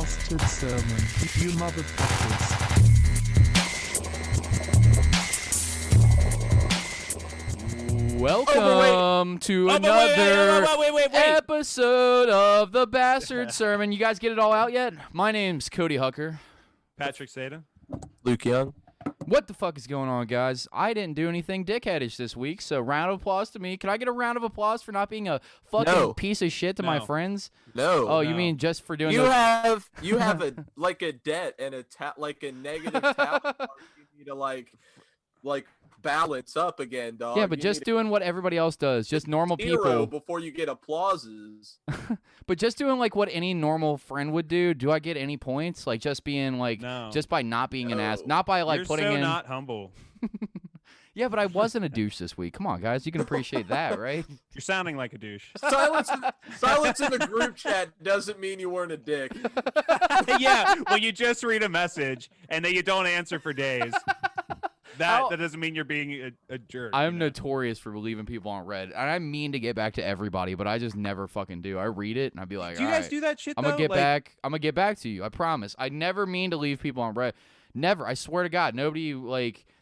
bastard sermon, you motherfuckers. Welcome to another episode of the Bastard Sermon. You guys get it all out yet? My name's Cody Hucker. Patrick Sada. Luke Young. What the fuck is going on, guys? I didn't do anything dickheadish this week, so round of applause to me. Can I get a round of applause for not being a fucking piece of shit to my friends? No. Oh, you mean just for doing you have a like a debt and a negative talent you need to like balance up again, dog. Yeah, but just doing what everybody else does, just normal people. Before you get applauses. But just doing like what any normal friend would do I get any points? Like just being like, just by not being an ass, not by like putting in. You're not humble. Yeah, but I wasn't a douche this week. Come on, guys, you can appreciate that, right? You're sounding like a douche. Silence in the group chat doesn't mean you weren't a dick. Yeah, well, you just read a message and then you don't answer for days. That doesn't mean you're being a jerk. I'm notorious for leaving people on red. And I mean to get back to everybody, but I just never fucking do. I read it and I'd be like, do you guys do that shit, I'm gonna get back. I'm gonna get back to you. I promise. I never mean to leave people on red. Never. I swear to God. Nobody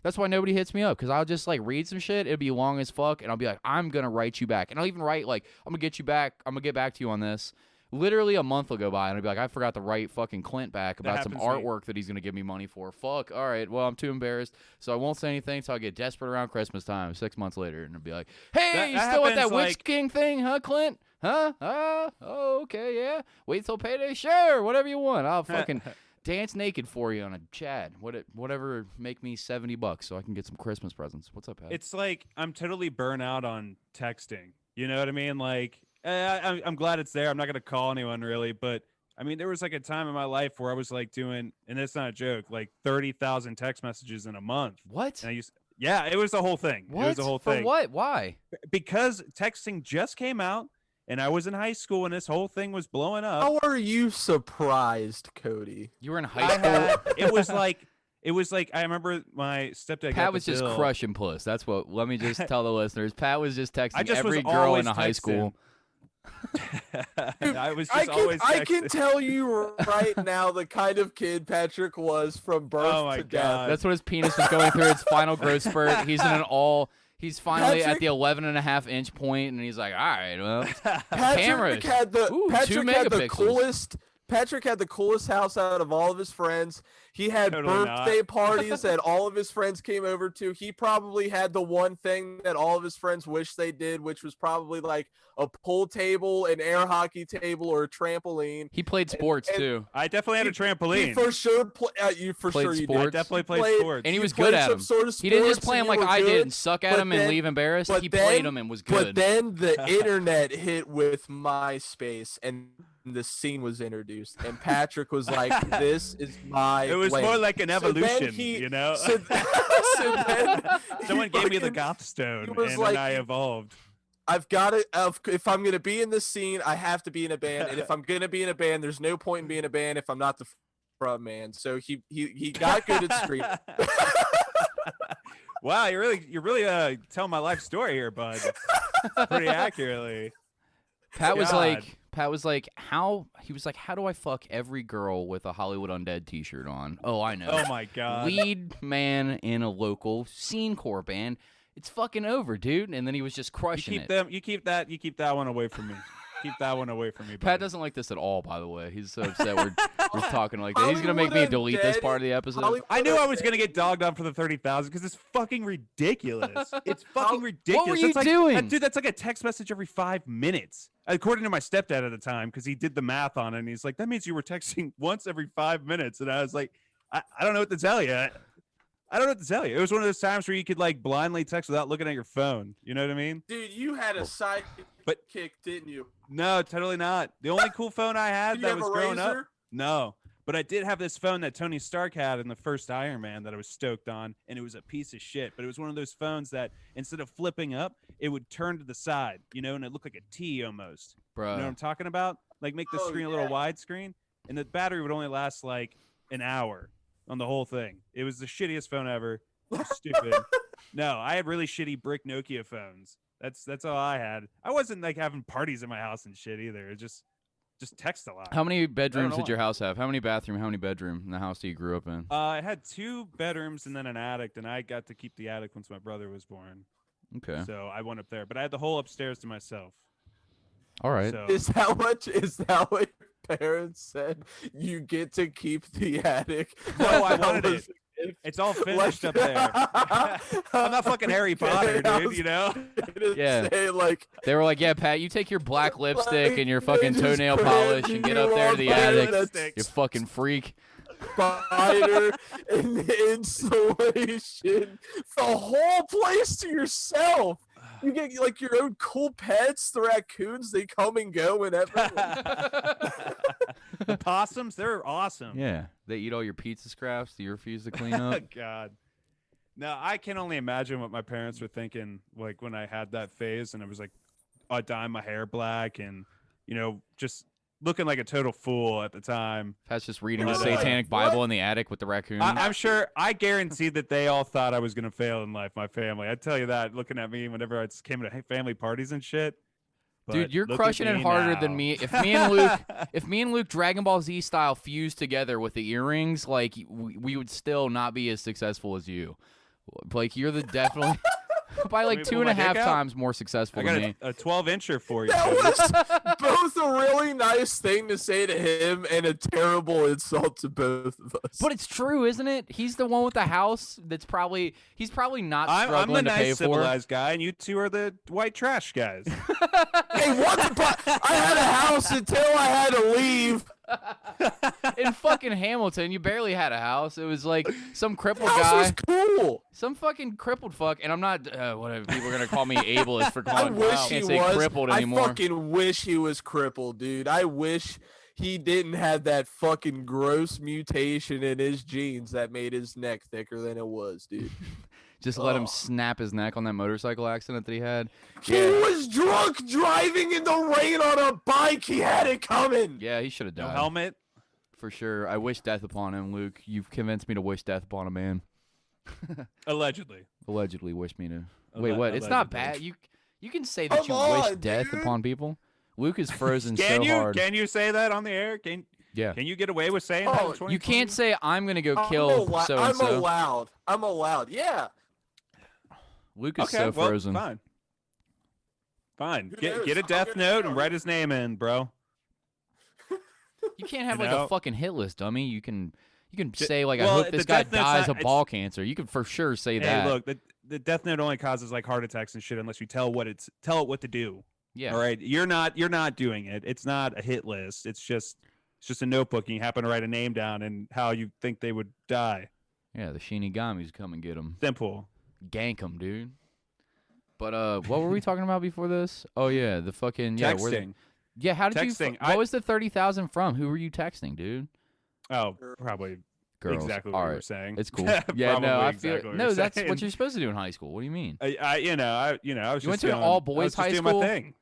that's why nobody hits me up, because I'll just read some shit. It'll be long as fuck, and I'll be like, I'm gonna write you back, and I'll even write I'm gonna get you back. I'm gonna get back to you on this. Literally a month will go by, and I'll be like, I forgot to write fucking Clint back about some artwork that he's going to give me money for. Fuck. All right. Well, I'm too embarrassed, so I won't say anything until I get desperate around Christmas time, 6 months later, and I'll be like, hey, you still want that Witch King thing, huh, Clint? Huh? Oh, okay, yeah. Wait till payday? Sure, whatever you want. I'll fucking dance naked for you on a chat. Whatever, make me $70 so I can get some Christmas presents. What's up, Pat? It's like I'm totally burnt out on texting. You know what I mean? I'm glad it's there. I'm not going to call anyone really, but I mean, there was a time in my life where I was doing, and it's not a joke, 30,000 text messages in a month. What? And it was the whole thing. What? It was the whole thing. For what? Why? Because texting just came out and I was in high school and this whole thing was blowing up. How are you surprised, Cody? You were in high school? It was like I remember my stepdad. Pat was just crushing puss. That's what. Let me just tell the listeners. Pat was just texting every was girl in always high school. I can tell you right now the kind of kid Patrick was from birth to death. That's what his penis was going through its final growth spurt. He's finally at the 11.5-inch point, and he's like, all right, well, cameras. Patrick had the coolest house out of all of his friends. He had birthday parties that all of his friends came over to. He probably had the one thing that all of his friends wished they did, which was probably a pool table, an air hockey table, or a trampoline. He played sports too. I definitely had a trampoline. He for sure you played sports. I definitely played sports. And he was good at them. He didn't just play them like I did and suck at them and leave embarrassed. He played them and was good. But then the internet hit with MySpace, and the scene was introduced, and Patrick was like, this is my It was more like an evolution, you know? So then someone gave me the goth stone, and then I evolved. I've got to, if I'm going to be in this scene, I have to be in a band, and if I'm going to be in a band, there's no point in being in a band if I'm not the front man. So he got good at streaming. Wow, you're really telling my life story here, bud. Pretty accurately. Pat was like, how do I fuck every girl with a Hollywood Undead t-shirt on? Oh, I know. Oh my God. Lead man in a local scene core band. It's fucking over, dude. And then he was just crushing it. You keep that one away from me. Keep that one away from me, buddy. Pat doesn't like this at all, by the way. He's so upset we're talking like that. He's going to make me delete this part of the episode. I knew I was going to get dogged on for the 30,000 because it's fucking ridiculous. It's fucking ridiculous. What were you doing? Dude, that's like a text message every 5 minutes. According to my stepdad at the time, because he did the math on it, and he's like, that means you were texting once every 5 minutes. And I was like, I don't know what to tell you. I don't know what to tell you. It was one of those times where you could blindly text without looking at your phone. You know what I mean? Dude, you had a sidekick, didn't you? No, totally not. The only cool phone I had that was growing up. No, but I did have this phone that Tony Stark had in the first Iron Man that I was stoked on, and it was a piece of shit. But it was one of those phones that instead of flipping up, it would turn to the side, and it looked like a T almost. Bro. You know what I'm talking about? Make the screen a little widescreen, and the battery would only last an hour on the whole thing. It was the shittiest phone ever. Stupid. No, I had really shitty brick Nokia phones. That's all I had. I wasn't having parties in my house and shit either. It just just text a lot. How many bedrooms know did your why. house have? How many bathroom? How many bedroom in the house that you grew up in? It had 2 bedrooms and then an attic, and I got to keep the attic once my brother was born. Okay. So I went up there, but I had the whole upstairs to myself. All right. So Is that what your parents said? You get to keep the attic. no, I That wanted was it. a gift? It's all finished up there. I'm not fucking Harry Potter, dude. You know. Yeah. Say, like, They were like, yeah, Pat, you take your black lipstick like, and your they fucking just toenail put polish and get you up there to the on attic. lipstick. You fucking freak. Spider and the insulation, the whole place to yourself. You get like your own cool pets, the raccoons. They come and go whenever. The possums, they're awesome. Yeah. They eat all your pizza scraps that you refuse to clean Oh up. God. No, I can only imagine what my parents were thinking, like when I had that phase and I was like, I dye my hair black and just looking like a total fool at the time. Pat's just reading But, the Satanic what? Bible in the attic with the raccoon. I'm sure, I guarantee that they all thought I was gonna fail in life. My family, I tell you that, looking at me whenever I just came to family parties and shit. But Dude, you're look crushing at it me harder now. than me. If me and Luke Dragon Ball Z style fused together with the earrings, like we would still not be as successful as you. Like you're the definitely by like me 2.5 pull my dick out? times more successful I got than me. a 12-incher for you. That Cody. was both a really nice thing to say to him and a terrible insult to both of us. But it's true, isn't it? He's the one with the house that's he's probably not I'm the struggling to pay nice for. civilized guy, and you two are the white trash guys. Hey, I had a house until I had to leave. In fucking Hamilton, you barely had a house. It was like some crippled House guy. was cool. Some fucking crippled fuck, and I'm not. Whatever. People are gonna call me ableist for I calling. wish I he can't say was. crippled I anymore. fucking wish he was crippled, dude. I wish he didn't have that fucking gross mutation in his genes that made his neck thicker than it was, dude. Just let him Oh. snap his neck on that motorcycle accident that he had. He was drunk driving in the rain on a bike. He had it coming. Yeah, he should have No died helmet. for sure. I wish death upon him, Luke. You've convinced me to wish death upon a man. Allegedly. Allegedly, wish me to. Wait, what? It's Allegedly. not bad. You can say that Come you wish on, death dude. upon people. Luke is frozen Can so you hard. can you say that on the air? Yeah. Can you get away with saying that? In Oh, 2020? You can't say I'm gonna go I'm kill so and I'm so. allowed. I'm allowed. Yeah. Luke is Okay, so well, frozen. fine. Fine. Who Get knows? a I'm death gonna note kill and write his name in, bro. You can't have You like know? a fucking hit list, dummy. You can J- say like I well, hope the this guy death note's dies not- of ball cancer. You can for sure say Hey, that. look, the death note only causes like heart attacks and shit unless you tell it what to do. Yeah. All right. You're not doing it. It's not a hit list. It's just a notebook and you happen to write a name down and how you think they would die. Yeah, the Shinigamis come and get him. Simple. Gank him, dude. But what were we talking about before this? Oh yeah, the fucking yeah. where the- Texting. yeah, how did Texting. you? What was the 30,000 from? Who were you texting, dude? Oh, probably Girls. exactly All what you right. were saying. It's cool. Yeah, no, Probably I feel exactly what no. you're That's saying. what you're supposed to do in high school. What do you mean? I was You just went to an going- all-boys I was just high doing school? my thing.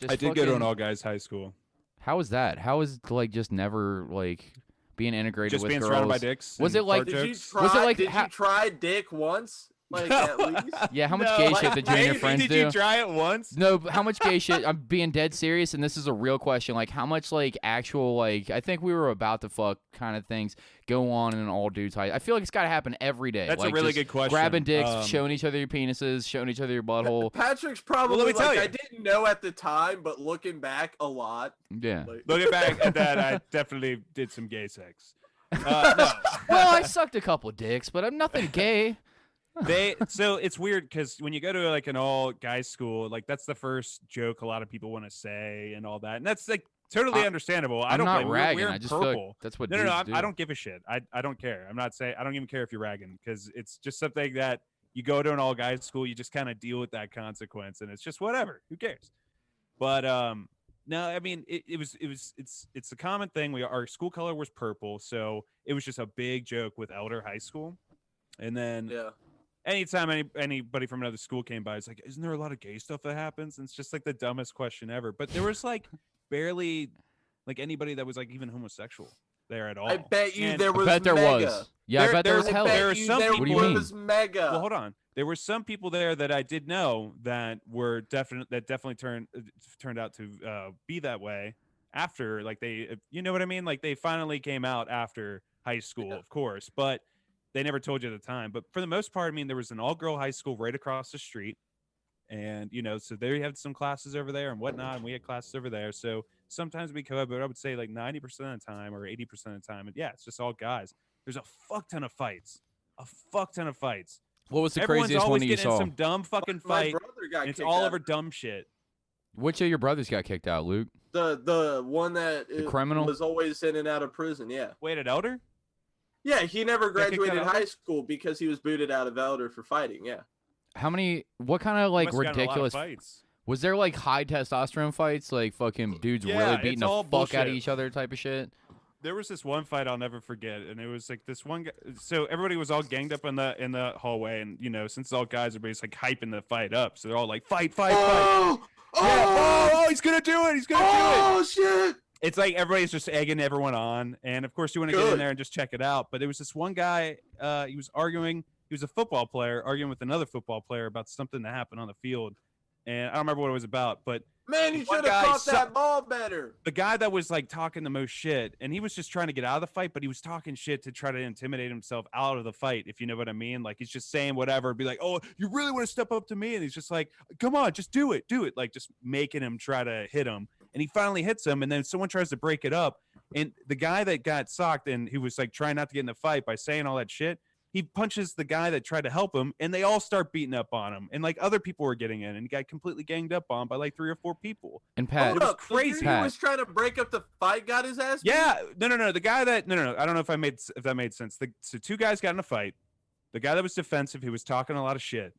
Just I did go to an fucking- all guys high school. How was that? How was like just never like being integrated Just with being girls? surrounded by dicks. Was and it like- fart Did you jokes. try? Was it like did ha- you try dick once? Like at least. Yeah, how much No, gay like, shit did you and your maybe friends did do? you try it once? No, but how much gay shit? I'm being dead serious, and this is a real question. Like, how much like actual like I think we were about to fuck kind of things go on in an all dudes high. I feel like it's got to happen every day. That's like, a really just good question. Grabbing dicks, showing each other your penises, showing each other your butthole. Patrick's probably Well, let me tell like you. I didn't know at the time, but looking back a lot. Yeah. Like, Looking back at that, I definitely did some gay sex. No. Well, I sucked a couple dicks, but I'm nothing gay. So it's weird because when you go to like an all guys school, like that's the first joke a lot of people want to say and all that, and that's like totally understandable. I I'm don't not blame you. ragging. We're in I just feel purple. like that's what No, dudes I do. don't give a shit. I don't care. I'm not saying I don't even care if you're ragging because it's just something that you go to an all guys school, you just kind of deal with that consequence, and it's just whatever. Who cares? But no, I mean it's a common thing. Our school color was purple, so it was just a big joke with Elder High School, and then yeah. anytime anybody from another school came by, it's like, isn't there a lot of gay stuff that happens? And it's just like the dumbest question ever. But there was like barely like anybody that was like even homosexual there at all. I bet you And- there I was bet there mega. was. Yeah, I There- bet there was there's- I hell. bet There are you some there people- What do you mean? was mega. Well, hold on. There were some people there that I did know that were definitely turned out to be that way after, like they, you know what I mean? Like they finally came out after high school, of course, but they never told you at the time. But for the most part, I mean, there was an all-girl high school right across the street. And, you know, so they had some classes over there and whatnot, and we had classes over there. So sometimes we co-ed, but I would say like 90% of the time or 80% of the time. And yeah, it's just all guys. There's a fuck ton of fights. A fuck ton of fights. What was the Everyone's craziest one always that you getting in saw? some dumb fucking My fight. brother got And it's kicked all out. over dumb shit. Which of your brothers got kicked out, Luke? The one that criminal? was always in and out of prison. Yeah. Wait, at Elder? Yeah, he never Got kicked out graduated of high Elder? school because he was booted out of Elder for fighting. Yeah. What kind of like Must've gotten a lot of ridiculous fights. was there like high testosterone fights, like fucking dudes Yeah, really it's beating the all fuck out of bullshit. each other type of shit? There was this one fight I'll never forget, and it was like this one guy. So everybody was all ganged up in the hallway, and you know, since it's all guys, everybody's like hyping the fight up, so they're all like, fight, fight, fight. Oh, Oh, he's gonna do it! He's gonna do it! oh shit! It's like everybody's just egging everyone on, and of course you want to get in there and just check it out. But there was this one guy, he was arguing. He was a football player arguing with another football player about something that happened on the field, and I don't remember what it was about, but Man, you one should have guy caught that ball better. the guy that was like talking the most shit, and he was just trying to get out of the fight, but he was talking shit to try to intimidate himself out of the fight, if you know what I mean. Like he's just saying whatever, be like, oh, you really want to step up to me? And he's just like, come on, just do it, like just making him try to hit him. And he finally hits him, and then someone tries to break it up, and the guy that got socked and who was like trying not to get in the fight by saying all that shit, he punches the guy that tried to help him, and they all start beating up on him. And like other people were getting in, and he got completely ganged up on by like 3 or 4 people. And Pat, Hold up, the dude crazy. who was trying to break up the fight got his ass beat? Yeah, no. The guy that no. I don't know if that made sense. So 2 guys got in a fight. The guy that was defensive, he was talking a lot of shit.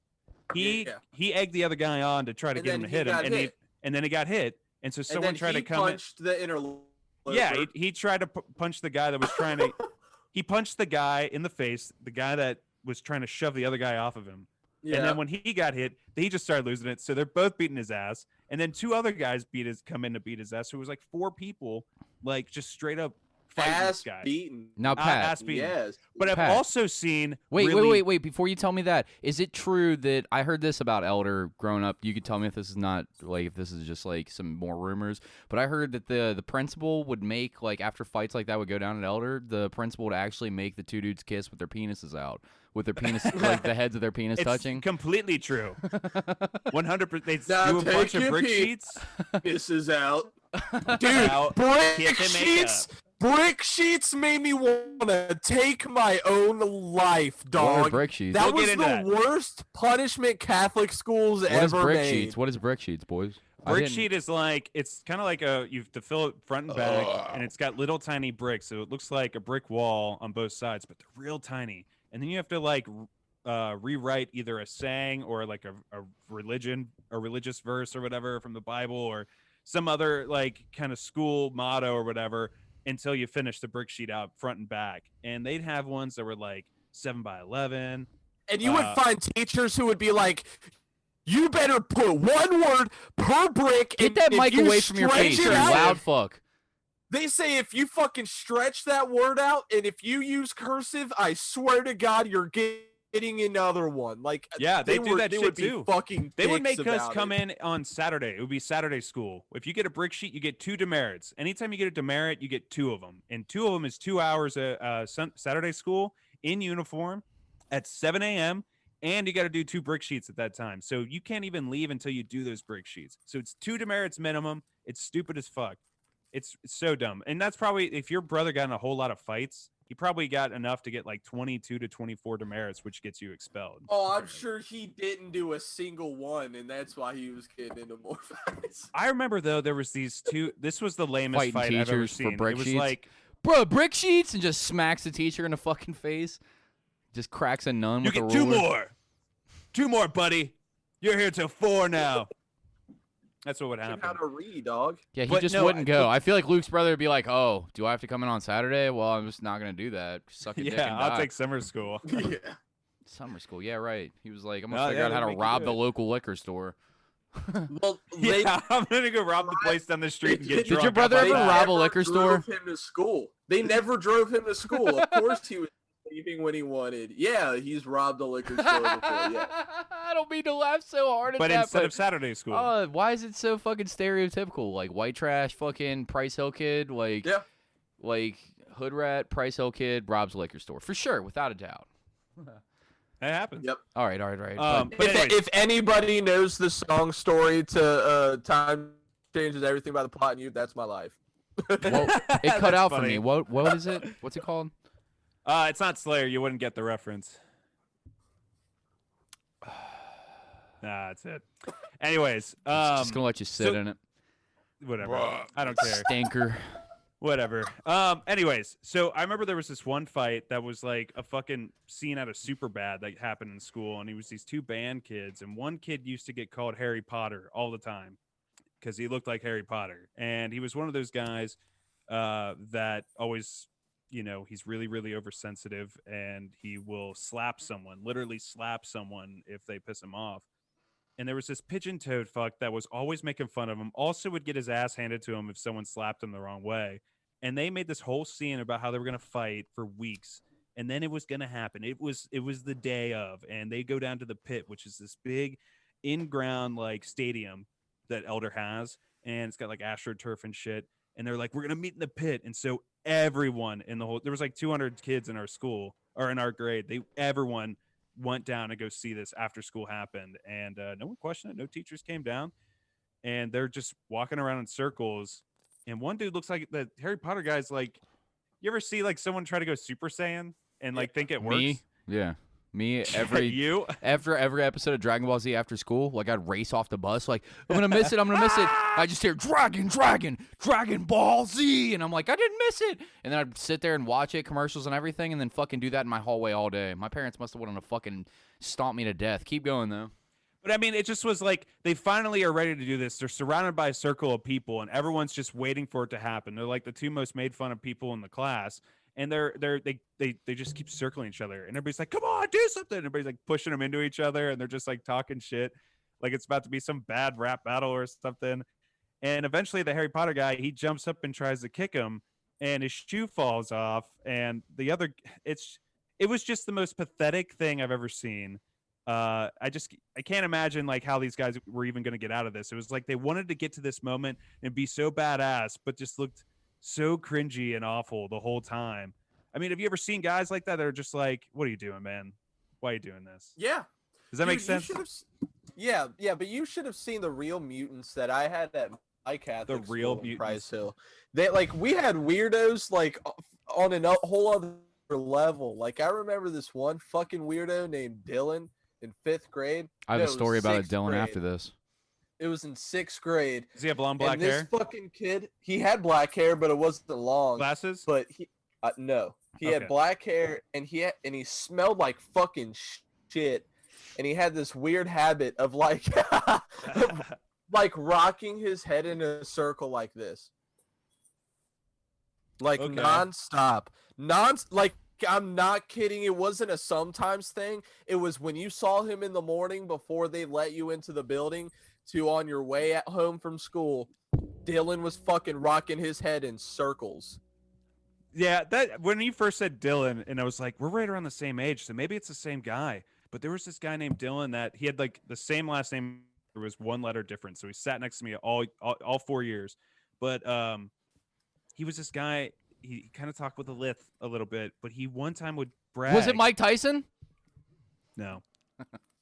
He egged the other guy on to try to And get him then to he hit him, got hit. and then he got hit. And so And someone then tried to he come in. punched the interloper. Yeah, he tried to punch the guy that was trying to. He punched the guy in the face. The guy that was trying to shove the other guy off of him. Yeah. And then when he got hit, he just started losing it. So they're both beating his ass. And then 2 other guys come in to beat his ass. So it was like 4 people, like just straight up fighting this ass guy. beaten. now Pat, Ass beating. Yes. But I've Pat. also seen. wait, really, wait. Before you tell me that, is it true that I heard this about Elder growing up? You could tell me if this is not like if this is just like some more rumors. But I heard that the principal would make like after fights like that would go down at Elder, the principal would actually make the 2 dudes kiss with their penises out, with their penis like the heads of their penis It's touching. completely true. 100%. They Now do a take bunch of your brick pee. sheets. This is out. Dude, Out. brick Kiss and sheets. Brick sheets made me want to take my own life, What dog. are brick sheets? That We'll was get the into that. worst punishment Catholic schools What is ever brick made. sheets? What is brick sheets, boys? I Brick didn't- sheet is like, it's kind of like you have to fill it front and back, and it's got little tiny bricks, so it looks like a brick wall on both sides, but they're real tiny. And then you have to like rewrite either a saying or like a religious verse or whatever from the Bible or some other like kind of school motto or whatever until you finish the brick sheet out front and back. And they'd have ones that were like 7 by 11. And you would find teachers who would be like, you better put 1 word per brick. Get and that if mic you away from your stretch face, it you out- loud fuck. They say if you fucking stretch that word out and if you use cursive, I swear to God, you're getting another one. Like, Yeah, they do that they shit would be too. fucking They would dicks make us about come it. in on Saturday. It would be Saturday school. If you get a brick sheet, you get 2 demerits. Anytime you get a demerit, you get 2 of them. And 2 of them is 2 hours Saturday school in uniform at 7 a.m. And you got to do 2 brick sheets at that time. So you can't even leave until you do those brick sheets. So it's 2 demerits minimum. It's stupid as fuck. It's so dumb. And that's probably, if your brother got in a whole lot of fights, he probably got enough to get like 22 to 24 demerits, which gets you expelled. Oh, I'm sure he didn't do a single one, and that's why he was getting into more fights. I remember though there was these 2. This was the lamest Fighting fight I've ever teachers for seen. brick It was sheets? like, Bro, brick sheets, and just smacks the teacher in the fucking face. Just cracks a nun you with a get 2 ruler. more, 2 more, buddy. You're here till 4 now. That's what would How happen. to read, dog. Yeah, he But just no, wouldn't I- go. I feel like Luke's brother would be like, "Oh, do I have to come in on Saturday? Well, I'm just not gonna do that. Suck a dick Yeah, and I'll die." take summer school. Yeah. Summer school. Yeah, right. He was like, "I'm gonna Oh, figure yeah, out how they to make you rob do the it. local liquor store." Well, they, Yeah, I'm gonna go rob the place down the street and get Did drunk. your brother off ever my rob back. a liquor store? Drove him to school. They never drove him to school. Of course, he was leaving when he wanted. Yeah, he's robbed a liquor store before. Yeah. I don't mean to laugh so hard at But that. instead of Saturday school. Why is it so fucking stereotypical? Like white trash, fucking Price Hill kid, like hood rat, Price Hill kid, robs a liquor store for sure, without a doubt. It happens. Yep. All right. But If anybody knows the song story to Time Changes Everything by the Plot in You, that's my life. Well, it cut out for funny. me. What is it? What's it called? It's not Slayer. You wouldn't get the reference. Nah, that's it. Anyways, Just gonna let you sit in it. Whatever. I don't care. Stinker. Whatever. Anyways, so I remember there was this one fight that was like a fucking scene out of Superbad that happened in school, and it was these two band kids, and one kid used to get called Harry Potter all the time because he looked like Harry Potter, and he was one of those guys that always, you know, he's really, really oversensitive, and he will literally slap someone if they piss him off. And there was this pigeon-toed fuck that was always making fun of him. Also would get his ass handed to him if someone slapped him the wrong way. And they made this whole scene about how they were going to fight for weeks. And then it was going to happen. It was the day of. And they go down to the pit, which is this big in-ground like stadium that Elder has. And it's got like AstroTurf and shit. And they're like, we're going to meet in the pit. And so everyone in the whole, there was like 200 kids in our school or in our grade. Everyone went down to go see this after school happened, and no one questioned it. No teachers came down, and they're just walking around in circles. And one dude looks like the Harry Potter guy's like, you ever see like someone try to go Super Saiyan and like think it works? Me? Yeah. Me You? after every episode of Dragon Ball Z after school, like I'd race off the bus, like I'm gonna miss it. I just hear Dragon Ball Z, and I'm like, I didn't miss it. And then I'd sit there and watch it, commercials and everything, and then fucking do that in my hallway all day. My parents must have wanted to fucking stomp me to death. Keep going though. But I mean, it just was like they finally are ready to do this. They're surrounded by a circle of people, and everyone's just waiting for it to happen. They're like the two most made fun of people in the class. And they just keep circling each other, and everybody's like, "Come on, do something!" And everybody's like pushing them into each other, and they're just like talking shit, like it's about to be some bad rap battle or something. And eventually, the Harry Potter guy, he jumps up and tries to kick him, and his shoe falls off. And it was just the most pathetic thing I've ever seen. I can't imagine like how these guys were even going to get out of this. It was like they wanted to get to this moment and be so badass, but just looked so cringy and awful the whole time. I mean, have you ever seen guys like that are just like, what are you doing, man? Why are you doing this? Yeah. Does that make sense? Yeah, but you should have seen the real mutants that I had at my Catholic The real school in mutants. Price Hill. They we had weirdos like on a whole other level. Like I remember this one fucking weirdo named Dylan in 5th grade. I have a story about it, 6th Dylan, grade. after this. It was in 6th grade. Does he have long black and this hair? fucking kid, he had black hair, but it wasn't long. Glasses? But no, he had black hair, and he smelled like fucking shit, and he had this weird habit of like, like rocking his head in a circle like this, like nonstop, like. I'm not kidding. It wasn't a sometimes thing. It was when you saw him in the morning before they let you into the building to on your way at home from school. Dylan was fucking rocking his head in circles. Yeah, that when you first said Dylan, and I was like, we're right around the same age, so maybe it's the same guy. But there was this guy named Dylan that he had like the same last name. There was one letter difference, so he sat next to me all 4 years. But he was this guy. He kind of talked with a lisp a little bit, but he one time would brag. Was it Mike Tyson? No.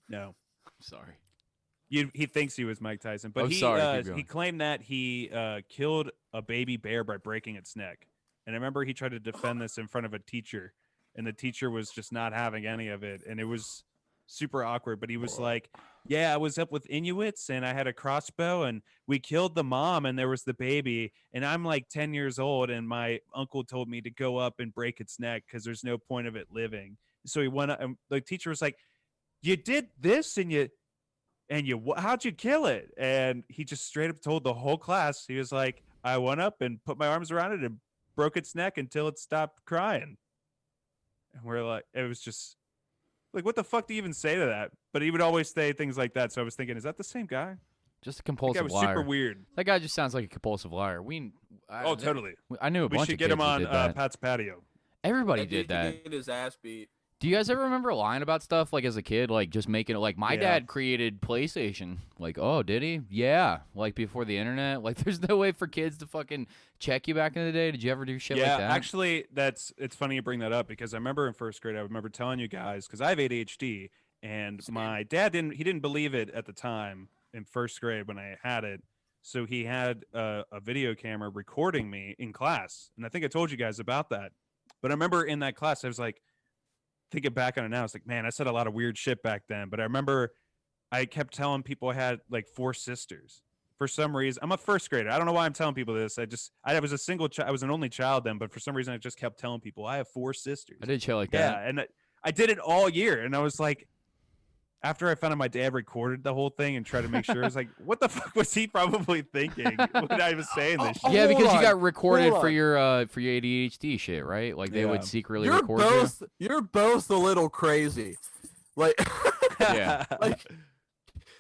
No. Sorry. He thinks he was Mike Tyson, but he claimed that he killed a baby bear by breaking its neck. And I remember he tried to defend this in front of a teacher, and the teacher was just not having any of it, and it was super awkward. But he was like, yeah, I was up with Inuits, and I had a crossbow, and we killed the mom, and there was the baby, and I'm like 10 years old, and my uncle told me to go up and break its neck because there's no point of it living. So he went up, and the teacher was like, you did this, and how'd you kill it? And he just straight up told the whole class, he was like, I went up and put my arms around it and broke its neck until it stopped crying. And we're like, it was just like, what the fuck do you even say to that? But he would always say things like that. So I was thinking, is that the same guy? Just a compulsive that was liar. super weird. That guy just sounds like a compulsive liar. Totally. I knew a bunch We of should get kids him who on did that. Pat's patio. Everybody did He that. get his ass beat. Do you guys ever remember lying about stuff like as a kid, like just making it like my Yeah. dad created PlayStation? Like, oh, did he? Yeah. Like before the internet? Like there's no way for kids to fucking check you back in the day. Did you ever do shit like that? Yeah, actually, it's funny you bring that up because I remember in first grade, I remember telling you guys because I have ADHD, and my dad didn't believe it at the time in first grade when I had it. So he had a video camera recording me in class, and I think I told you guys about that. But I remember in that class, I was like, thinking back on it now, it's like, man, I said a lot of weird shit back then. But I remember I kept telling people I had like 4 sisters. For some reason, I'm a first grader. I don't know why I'm telling people this. I was a single child. I was an only child then, but for some reason, I just kept telling people I have 4 sisters. I did shit like Yeah, that. and I did it all year. And I was like, after I found out my dad recorded the whole thing and tried to make sure, I was like, what the fuck was he probably thinking when I was saying this shit? Yeah, because you got Hold recorded on. for your ADHD shit, right? Like they would secretly You're record both you're both a little crazy. Like Yeah.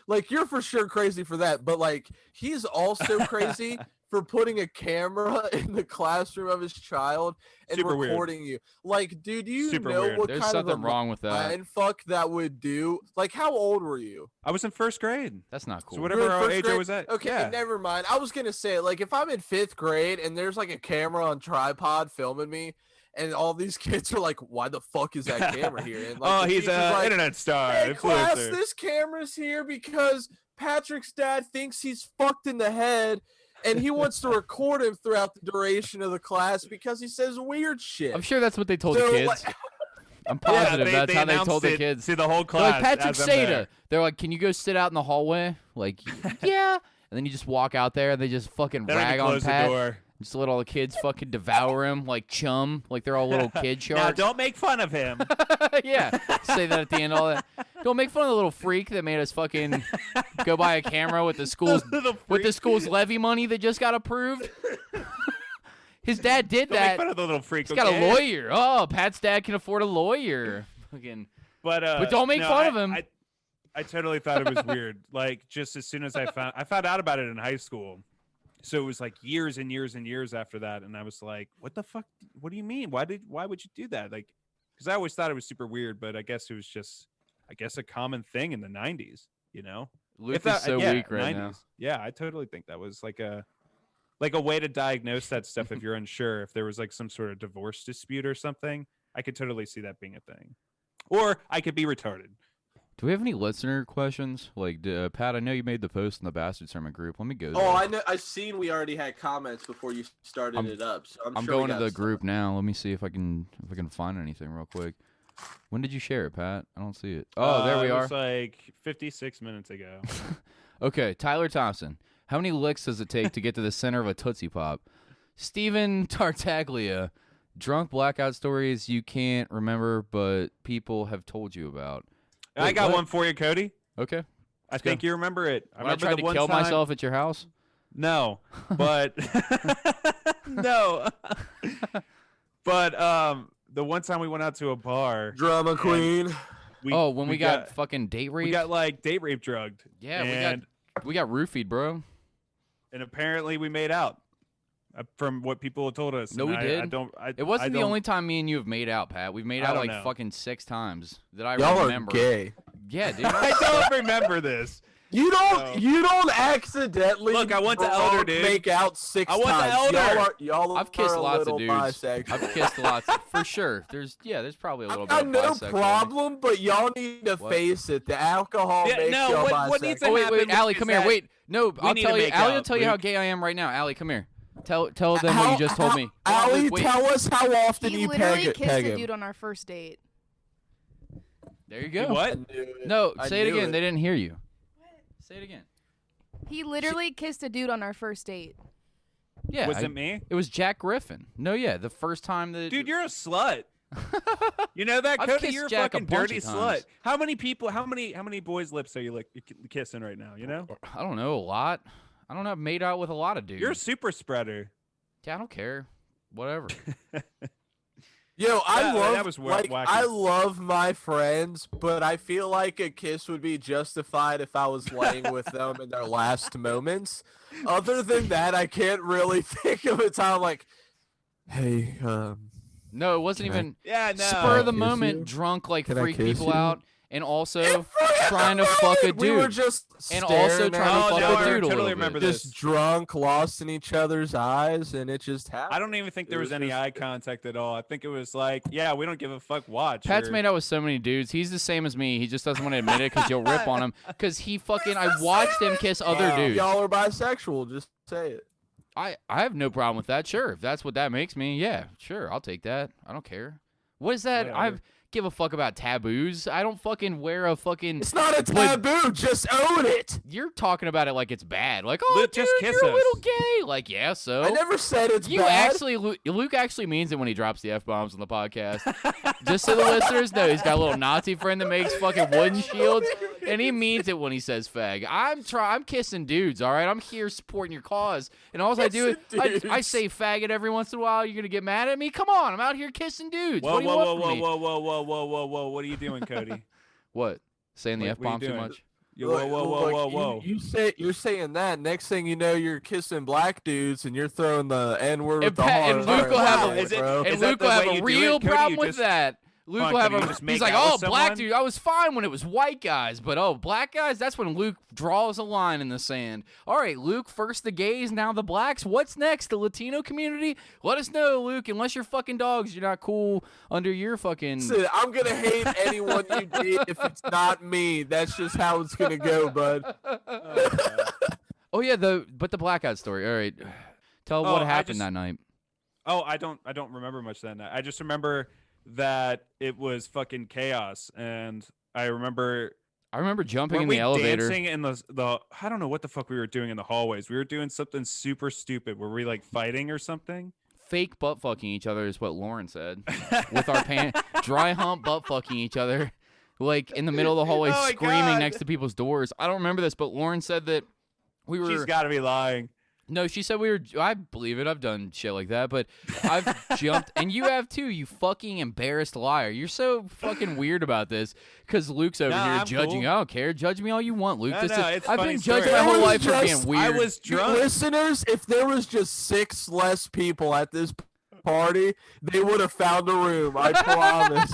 like you're for sure crazy for that, but like he's also crazy for putting a camera in the classroom of his child and Super weird. recording you. Like, dude, do you Super know weird. what There's kind something of a wrong with that. mind fuck that would do? Like, how old were you? I was in first grade. That's not cool. So You were whatever in first age I grade? was at. Okay, yeah. never mind. I was gonna say, like, if I'm in 5th grade and there's like a camera on tripod filming me, and all these kids are like, "Why the fuck is that camera here?" And, like, Oh, the he's teacher's an like, internet star. "Hey, class, influencer. this camera's here because Patrick's dad thinks he's fucked in the head, and he wants to record him throughout the duration of the class because he says weird shit." I'm sure that's what they told So, the kids. like- I'm positive Yeah, that's how they announced told the it kids. to the whole They're class. like, Patrick as I'm Seda. there. They're like, can you go sit out in the hallway? Like, yeah. And then you just walk out there and they just fucking They don't rag even on close the Pat. door. Just let all the kids fucking devour him like chum. Like they're all little kid Now, sharks. don't make fun of him. Yeah. Say that at the end. All that. Don't make fun of the little freak that made us fucking go buy a camera with the school's Little with the freak. school's levy money that just got approved. His dad did Don't make that. fun of the little freak. He's got okay? a lawyer. Oh, Pat's dad can afford a lawyer. Fucking. But don't make fun of him. I totally thought it was weird. Like just as soon as I found out about it in high school. So it was like years and years and years after that, and I was like, "What the fuck? What do you mean? Why would you do that?" Like, because I always thought it was super weird, but I guess it was just, a common thing in the '90s. You know, Luke is so weak right now. Yeah, I totally think that was like a way to diagnose that stuff if you're unsure. If there was like some sort of divorce dispute or something, I could totally see that being a thing. Or I could be retarded. Do we have any listener questions? Like, Pat, I know you made the post in the Bastard Sermon group. Let me go there. Oh, I know. I seen we already had comments before you started it up. So I'm I'm sure we going to got the some. group now. Let me see if I can find anything real quick. When did you share it, Pat? I don't see it. Oh, there we It are. was like 56 minutes ago. Okay, Tyler Thompson. How many licks does it take to get to the center of a Tootsie Pop? Steven Tartaglia. Drunk blackout stories you can't remember, but people have told you about. I Wait, got what? one for you, Cody. Okay. I think you remember it. When I tried to kill myself at your house? No, but no, but the one time we went out to a bar, Drama queen. when we got fucking date rape? we got like date rape drugged. Yeah, and, we got roofied, bro. and apparently we made out. From what people have told us. No, and we did. It wasn't the only time me and you have made out, Pat. We've made I out don't like know. fucking 6 times that I Y'all remember. are gay. Yeah, dude. I don't remember this. You No. don't accidentally Look, I went to Elder, drunk dude. make out 6 I went to times. Elder. Y'all I've kissed are a lots of little dudes. bisexual. I've kissed lots for sure. There's probably a little I've bit got of no bisexuality. problem, but y'all need to What? face it. The alcohol Yeah, makes no, y'all what bisexual. needs to Oh wait, happen, wait, Allie, Luke, come is here. that Wait, no, I'll need to tell you. make Allie will out, tell you how Luke. gay I am right now. Allie, come here. Tell them what you just told me. Come on, Allie, Luke, wait. tell us how often He you literally peg kissed peg a him. dude on our first date. There you go. I What? knew it. No, I say it knew again. They didn't hear you. Say it again. He literally kissed a dude on our first date. Yeah, Was it me? It was Jack Griffin. No, yeah, the first time that. Dude, you're a slut. You know that, I've Cody? kissed You're a Jack a fucking bunch dirty of slut. times. How many people? How many boys' lips are you like kissing right now? You know, I don't know, a lot. I don't know. I've made out with a lot of dudes. you're a super spreader. Yeah, I don't care. Whatever. Yo, I Yeah, love that was wacky. I love my friends, but I feel like a kiss would be justified if I was laying with them in their last moments. Other than that, I can't really think of a time like, hey, No, it wasn't even Yeah, no. spur of the Kiss moment, you? drunk, like Can I freak kiss people you? out, and also trying to fuck a dude. We were just And also staring trying at to Oh, fuck no, a I dude a totally little remember bit. this. just drunk, lost in each other's eyes, and it just happened. I don't even think there It was was any just- eye contact at all. I think it was like, yeah, we don't give a fuck. Watch. Pat's or- made out with so many dudes. He's the same as me. He just doesn't want to admit it because you'll rip on him. Because he fucking, I watched him kiss other Wow. dudes. Y'all are bisexual. Just say it. I have no problem with that. Sure, if that's what that makes me, yeah, sure, I'll take that. I don't care. What is that? I Whatever. give a fuck about taboos. I don't fucking wear a fucking. It's not a taboo. Just own it. You're talking about it like it's bad. Like, oh, Luke, dude, just kiss you're a us. little gay. Like, yeah, so. I never said it's You bad. actually, Luke actually means it when he drops the F-bombs on the podcast. Just so the listeners know, he's got a little Nazi friend that makes fucking wooden shields, and he means it when he says fag. I'm kissing dudes, all right? I'm here supporting your cause, and all I do Kissing I dudes. say faggot every once in a while. You're going to get mad at me? Come on, I'm out here kissing dudes. Whoa, What do you whoa, want whoa, from whoa, me? whoa, whoa, whoa, whoa, whoa, whoa! What are you doing, Cody? What? Saying the What are you F-bomb too doing? much? Yo, whoa, Look, whoa, whoa, look, whoa, whoa! You're saying that. Next thing you know, you're kissing black dudes and you're throwing the N-word with And the Pat- hard and Luke will have a- Is it- bro. And Is that Luke the will have way a you do real it, Cody? problem You with just- that. Luke Come on, will have Cody, a. you just He's make like, out oh, with black someone?" dude, I was fine when it was white guys, but oh, black guys, that's when Luke draws a line in the sand. All right, Luke, first the gays, now the blacks. What's next? The Latino community? Let us know, Luke. Unless you're fucking dogs, you're not cool under your fucking. Listen, I'm gonna hate anyone you date if it's not me. That's just how it's gonna go, bud. Oh yeah, the blackout story. All right, tell Oh, what I happened just- that night. Oh, I don't remember much that night. I just remember that it was fucking chaos, and I remember I remember jumping weren't in we the elevator. dancing in the I don't know what the fuck we were doing in the hallways. We were doing something super stupid. Were we like fighting or something? Fake butt fucking each other is what Lauren said. With our dry hump butt fucking each other, like in the middle of the hallway, Oh my screaming God. next to people's doors. I don't remember this, but Lauren said that we were. She's got to be lying. No, she said we were. I believe it. I've done shit like that, but I've jumped, and you have too. You fucking embarrassed liar. You're so fucking weird about this because Luke's over Nah, here I'm judging. cool. I don't care. Judge me all you want, Luke. No, This no, is- it's I've funny been judged story. my whole It was life for being just- weird. I was drunk. Listeners, if there was just 6 less people at this party, they would have found a room. I promise.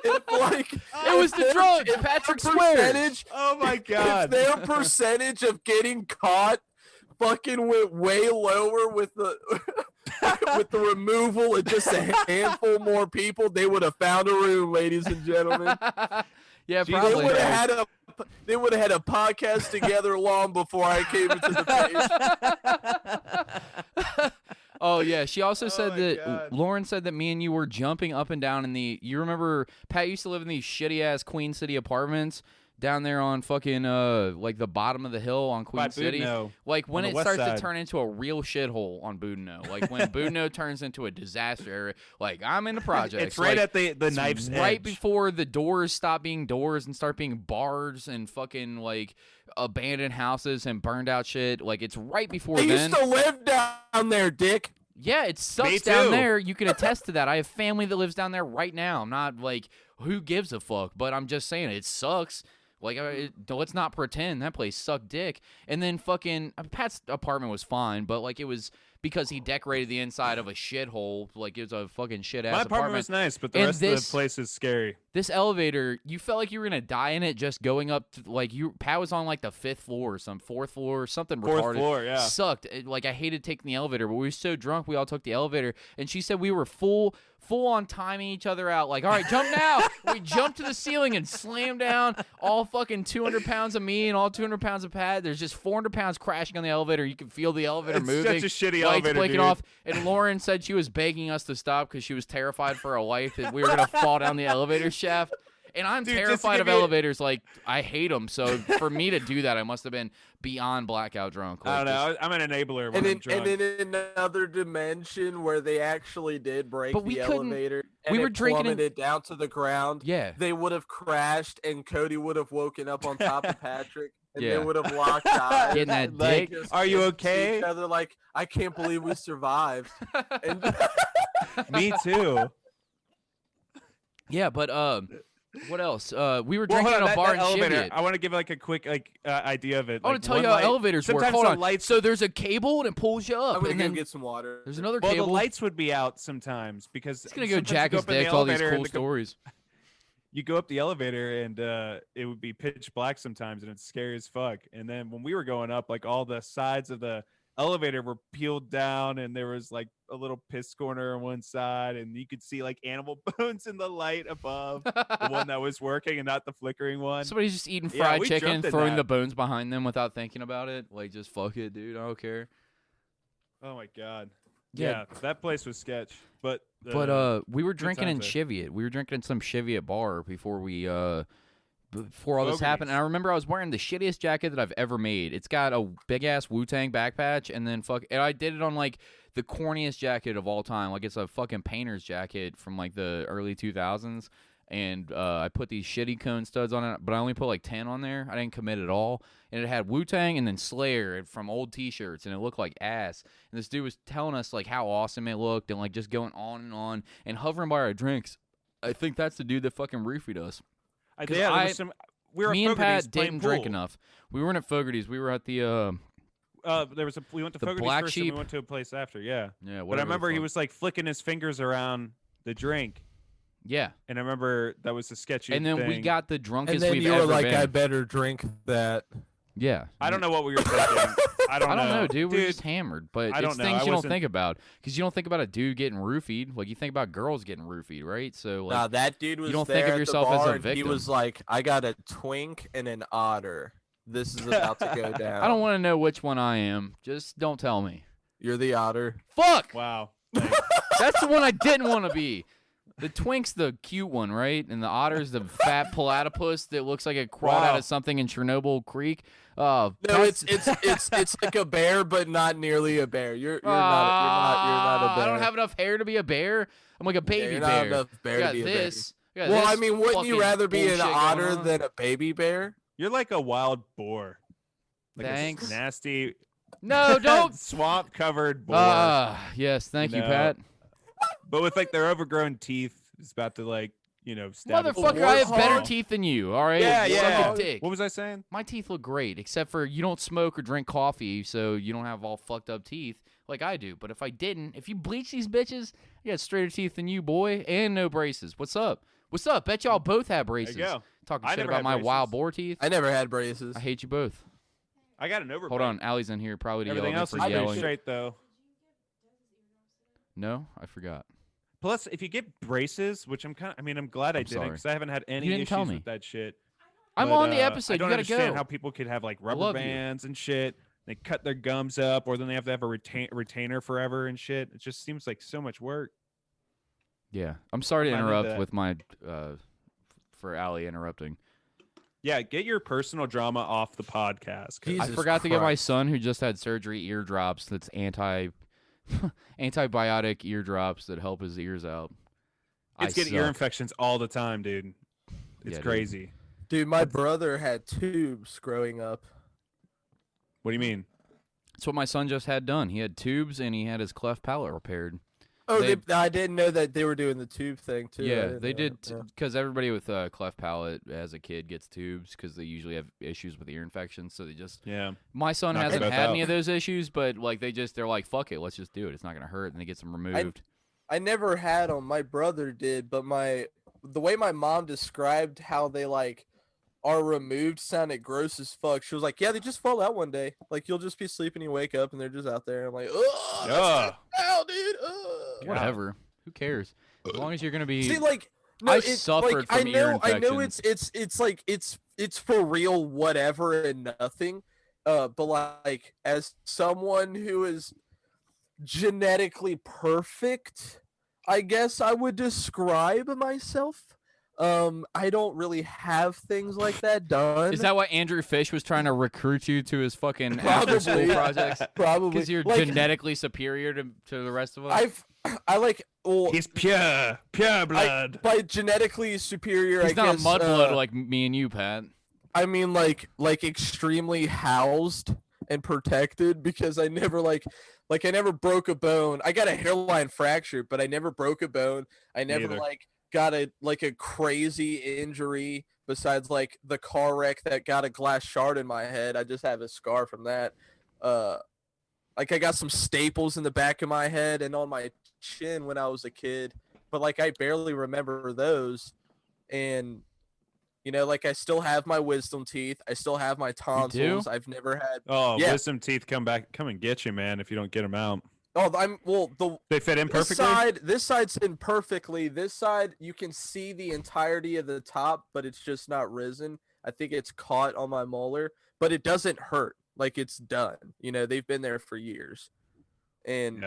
If, like, It was if the their- drugs. if Patrick their swears. percentage- Oh my If god. their percentage of getting caught fucking went way lower with the with the removal of just a handful more people, they would have found a room, ladies and gentlemen. Yeah, Jesus probably. They would have had a podcast together long before I came into the page. Oh yeah, she also said my that God. Lauren said that me and you were jumping up and down in the. You remember Pat used to live in these shitty ass Queen City apartments down there on fucking like the bottom of the hill on Queen By City. Boudinot, Like when on it the west starts side. to turn into a real shithole on Boudinot. Like when Boudinot turns into a disaster area. Like I'm in the project. It's right at the It's knife's right edge. before the doors stop being doors and start being bars and fucking like abandoned houses and burned out shit. Like it's right before I then. used to live down there, Dick. Yeah, it sucks Me down too. there. You can attest to that. I have family that lives down there right now. I'm not like, who gives a fuck? But I'm just saying, it sucks. Like, let's not pretend that place sucked dick. And then fucking Pat's apartment was fine, but like it was because he decorated the inside of a shithole. Like it was a fucking shit ass My apartment was nice, but the And rest of this- the place is scary. This elevator, you felt like you were gonna die in it just going up. Like Pat was on like the 5th floor or some 4th floor or something Fourth retarded. floor, yeah. Sucked. Like I hated taking the elevator, but we were so drunk we all took the elevator. And she said we were full on timing each other out. Like, all right, jump now. We jumped to the ceiling and slammed down. All fucking 200 pounds of me and all 200 pounds of Pat. There's just 400 pounds crashing on the elevator. You can feel the elevator It's moving. such a shitty lights elevator, blinking dude. off. And Lauren said she was begging us to stop because she was terrified for her life that we were gonna fall down the elevator shaft. And I'm Dude, just to terrified give of you- elevators. Like I hate them. So for me to do that, I must have been beyond blackout drunk. I Like, don't know. I'm an enabler when And I'm in, drunk. and in another dimension where they actually did break But we the couldn't- elevator and we it were drinking in- plummeted down to the ground, Yeah. they would have crashed and Cody would have woken up on top of Patrick and Yeah. they would have locked eyes. Getting that Like, dick. Just are you looked at okay? Each other like, I can't believe we survived. And Me too. Yeah, but What else? We were Well, drinking hold on, at a bar that in elevator. Cheviot. I want to give like a quick idea of it. I want Like, to tell you one how light- elevators work. sometimes Hold the on. lights. So there's a cable and it pulls you up. I'm gonna and go then get some water. there's another Well, cable. the lights would be out sometimes because He's gonna go sometimes you jack his up in the dick to all these elevator and cool the stories. you go up the elevator and it would be pitch black sometimes and it's scary as fuck. And then when we were going up, like all the sides of the elevator were peeled down and there was like a little piss corner on one side and you could see like animal bones in the light above the one that was working and not the flickering one. Somebody's just eating Yeah, fried we chicken, jumped in throwing the that. bones behind them without thinking about it. Like, just fuck it, dude. I don't care. Oh my god. Yeah. Yeah, that place was sketch. But We were drinking in times there. Cheviot. We were drinking in some Cheviot bar before before all this happened. And I remember I was wearing the shittiest jacket that I've ever made. It's got a big ass Wu-Tang back patch, and then and I did it on like the corniest jacket of all time. Like it's a fucking painter's jacket from like the early 2000s. And I put these shitty cone studs on it, but I only put like 10 on there. I didn't commit at all. And it had Wu-Tang and then Slayer from old T-shirts, and it looked like ass. And this dude was telling us like how awesome it looked, and like just going on and hovering by our drinks. I think that's the dude that fucking roofied us. yeah, there was some. We were Me at and Fogarty's Pat playing didn't drink pool. enough. We weren't at Fogarty's. We were at the We went to The Fogarty's Black first Sheep? and we went to a place after. Yeah. yeah. But I whatever the remember he fuck. was like flicking his fingers around the drink, Yeah. and I remember that was a sketchy. And then we thing. got the drunkest And then we've you were ever like, been. I better drink that. Yeah. I don't know what we were thinking. I don't know, dude. We're just hammered, but I don't it's know. things I you don't wasn't- think about because you don't think about a dude getting roofied. Like you think about girls getting roofied, right? So like, Nah, that dude was don't there think of at the yourself as a bar, and he victim. was like, I got a twink and an otter. This is about to go down. I don't want to know which one I am. Just don't tell me. You're the otter. Fuck. Wow. That's the one I didn't want to be. The twink's the cute one, right? And the otter's the fat platypus that looks like it crawled out Wow. of something in Chernobyl Creek. No, that's- it's like a bear, but not nearly a bear. You're not a bear. I don't have enough hair to be a bear. I'm like a baby you're bear. not enough bear I to got be a this. I got Well, I this mean, wouldn't you fucking rather be an bullshit going otter on. than a baby bear? You're like a wild boar. Like Thanks. a nasty No, don't. swamp covered boar. Yes, thank you, No. Pat. But with like their overgrown teeth, it's about to like, stab its Motherfucker, I have warthog. better teeth than you. All right, Yeah, Suck yeah. a dick. What was I saying? My teeth look great, except for you don't smoke or drink coffee, so you don't have all fucked up teeth like I do. But if I didn't, if you bleach these bitches, I got straighter teeth than you, boy, and no braces. What's up? What's up? Bet y'all both have braces. There you go. Talking I shit never about had my braces. wild boar teeth. I never had braces. I hate you both. I got an overbite. Hold on, Allie's in here probably to Everything yell at me else for is pretty yelling. straight though. No, I forgot. Plus, if you get braces, which I'm glad I I'm didn't sorry. because I haven't had any didn't tell issues me. with that shit. I'm But, on the I episode. don't You gotta understand go. how people could have like love rubber you. bands and shit. They cut their gums up, or then they have to have a retainer forever and shit. It just seems like so much work. Yeah, I'm sorry to I'm not into interrupt that. with my for Allie interrupting. Yeah, get your personal drama off the podcast. 'cause- Jesus I forgot to get my Christ. son who just had surgery eardrops that's antibiotic eardrops that help his ears out. Kids get ear infections all the time, dude. It's Yeah, dude. crazy. Dude, my brother had tubes growing up. What do you mean? That's what my son just had done. He had tubes and he had his cleft palate repaired. Oh, They- I didn't know that they were doing the tube thing too. I Yeah, didn't they know did that. Yeah. because everybody with cleft palate as a kid gets tubes because they usually have issues with ear infections. So they just Yeah. my son Knock hasn't both had out. any of those issues, but like they're like fuck it, let's just do it. It's not gonna hurt, and they get them removed. I never had them. My brother did, but the way my mom described how they like are removed sounded gross as fuck. She was like, "Yeah, they just fall out one day. Like you'll just be sleeping, you wake up, and they're just out there." I'm like, "Oh, Ugh. out, dude." Ugh. Whatever, who cares? As long as you're gonna be. See, like, no, I it's, suffered like, from ear I know infections. it's like it's for real, whatever and nothing. But like, as someone who is genetically perfect, I guess I would describe myself. I don't really have things like that done. Is that why Andrew Fish was trying to recruit you to his fucking after school Probably. projects? probably Because you're like, genetically superior to the rest of us. I like well, He's pure blood. by genetically superior. He's I not guess, a mudblood like me and you, Pat. I mean, like extremely housed and protected because I never I never broke a bone. I got a hairline fracture, but I never broke a bone. I never Neither. like got a crazy injury besides like the car wreck that got a glass shard in my head. I just have a scar from that. Like I got some staples in the back of my head and on my chin when I was a kid, but like I barely remember those. And like I still have my wisdom teeth. I still have my tonsils. I've never had. Oh, yeah. Wisdom teeth come and get you, man. If you don't get them out. Oh, they fit in perfectly. This side's in perfectly. This side you can see the entirety of the top, but it's just not risen. I think it's caught on my molar, but it doesn't hurt. Like it's done. They've been there for years, and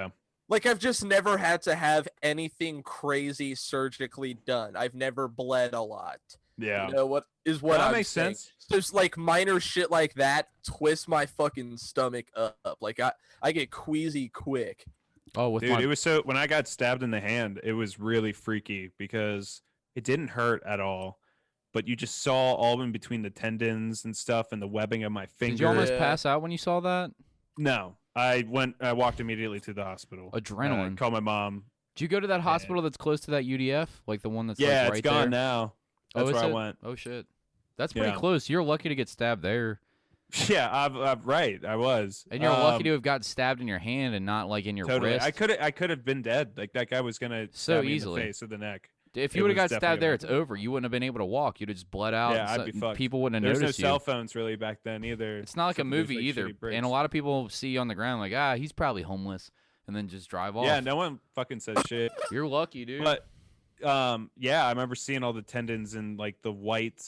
like I've just never had to have anything crazy surgically done. I've never bled a lot. Yeah. What that makes saying. sense. Just like minor shit like that twist my fucking stomach up. Like I get queasy quick. Oh, it was so when I got stabbed in the hand, it was really freaky because it didn't hurt at all, but you just saw all in between the tendons and stuff and the webbing of my finger. Did you almost pass out when you saw that? No, I walked immediately to the hospital. Adrenaline. Called my mom. Did you go to that hospital that's close to that UDF, like the one that's like right it's gone there? now. That's where I went. Oh shit, that's pretty close. You're lucky to get stabbed there. Yeah, I'm right. I was, and you're lucky to have gotten stabbed in your hand and not like in your wrist. I could have been dead. Like that guy was gonna stab me in the face or the neck. If you would have got stabbed there, it's over. You wouldn't have been able to walk. You'd have just bled out. Yeah, I'd be fucked. People wouldn't have noticed you. There's no cell phones really back then either. It's not like a movie either. And a lot of people see you on the ground like, he's probably homeless, and then just drive off. Yeah, no one fucking says shit. You're lucky, dude. But I remember seeing all the tendons and like the white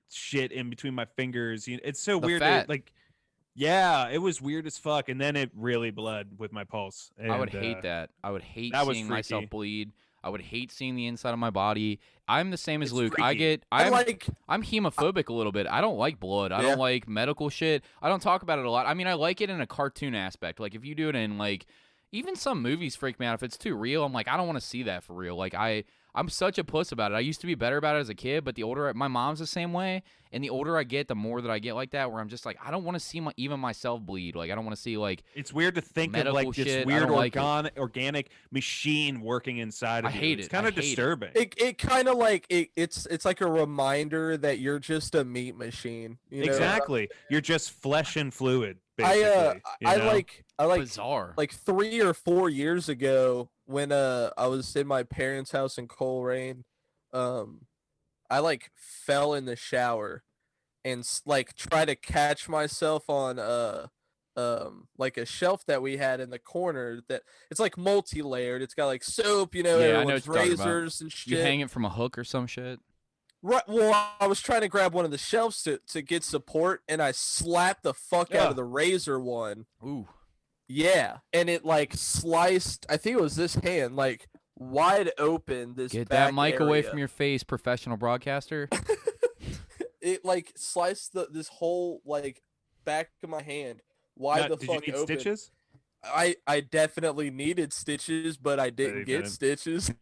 shit in between my fingers. It's so weird. It was weird as fuck. And then it really bled with my pulse. And, I would hate that. I would hate seeing myself bleed. I would hate seeing the inside of my body. I'm the same as Luke. Freaky. I'm hemophobic a little bit. I don't like blood. I don't like medical shit. I don't talk about it a lot. I mean, I like it in a cartoon aspect. Like if you do it in like even some movies freak me out if it's too real. I'm like, I don't want to see that for real. Like I'm such a puss about it. I used to be better about it as a kid, but the older my mom's the same way, and the older I get, the more that I get like that, where I'm just like, I don't want to see even myself bleed. Like I don't want to see like it's weird to think of like this weird organic machine working inside of you. I hate it. It's kind of disturbing. It kind of like it's like a reminder that you're just a meat machine. Exactly. You're just flesh and fluid. I like bizarre. Like 3 or 4 years ago when I was in my parents' house in Coleraine, I like fell in the shower and like try to catch myself on like a shelf that we had in the corner that it's like multi-layered. It's got like soap, everyone's razors and shit. You hang it from a hook or some shit. Right. Well, I was trying to grab one of the shelves to get support, and I slapped the fuck out of the razor one. Ooh. Yeah, and it like sliced. I think it was this hand, like wide open. Get that mic away from your face, professional broadcaster. It like sliced this whole like back of my hand. Wide the fuck did you need open. Stitches? I definitely needed stitches, but I didn't get stitches.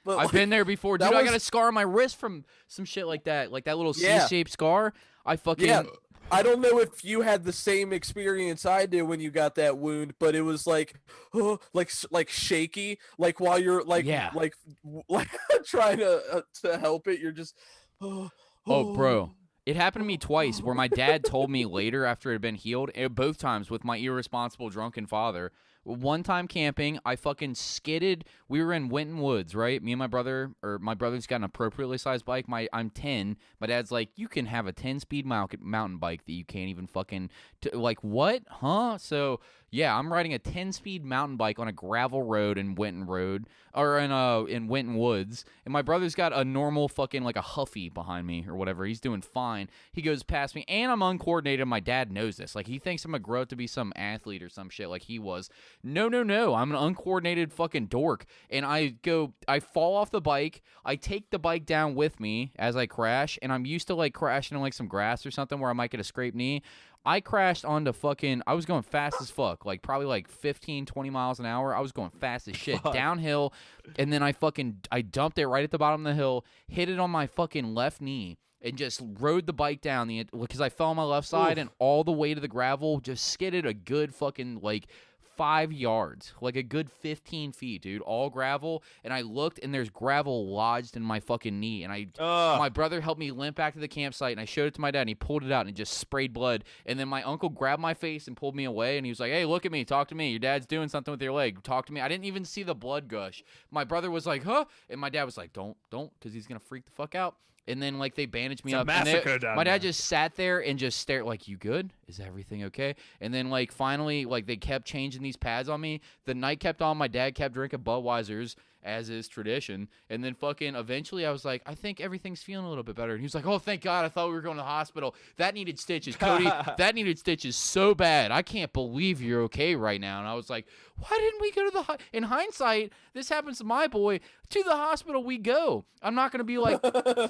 But I've been there before, dude. I got a scar on my wrist from some shit like that little C-shaped scar. I don't know if you had the same experience I did when you got that wound, but it was like shaky, like while you're like trying to help it, you're just oh, bro. It happened to me twice where my dad told me later after it had been healed, both times with my irresponsible drunken father. One time camping, I fucking skidded. We were in Winton Woods, right? Me and my brother's got an appropriately sized bike. I'm 10. My dad's like, you can have a 10-speed mountain bike that you can't even fucking like what? Huh? So yeah, I'm riding a 10-speed mountain bike on a gravel road in Winton Road or in Winton Woods, and my brother's got a normal fucking like a Huffy behind me or whatever. He's doing fine. He goes past me, and I'm uncoordinated. My dad knows this. Like he thinks I'm gonna grow up to be some athlete or some shit like he was. No. I'm an uncoordinated fucking dork. And I fall off the bike. I take the bike down with me as I crash. And I'm used to like crashing in like some grass or something where I might get a scraped knee. I crashed onto I was going fast as fuck, like probably like 15, 20 miles an hour. I was going fast as shit downhill. And then I dumped it right at the bottom of the hill, hit it on my fucking left knee, and just rode the bike down because I fell on my left side and all the way to the gravel, just skidded a good fucking like 5 yards, like a good 15 feet, dude, all gravel. And I looked, and there's gravel lodged in my fucking knee. And my brother helped me limp back to the campsite, and I showed it to my dad, and he pulled it out, and it just sprayed blood. And then my uncle grabbed my face and pulled me away, and he was like, hey, look at me, talk to me. Your dad's doing something with your leg. Talk to me. I didn't even see the blood gush. My brother was like, huh? And my dad was like, don't, because he's going to freak the fuck out. And then, like, they bandaged me up. And my dad just sat there and just stared, like, you good? Is everything okay? And then, like, finally, like, they kept changing these pads on me. The night kept on. My dad kept drinking Budweisers, as is tradition. And then fucking eventually I was like, I think everything's feeling a little bit better. And he was like, oh, thank God. I thought we were going to the hospital. That needed stitches. Cody, that needed stitches so bad. I can't believe you're okay right now. And I was like, why didn't we go to the in hindsight, this happens to my boy. To the hospital we go. I'm not going to be like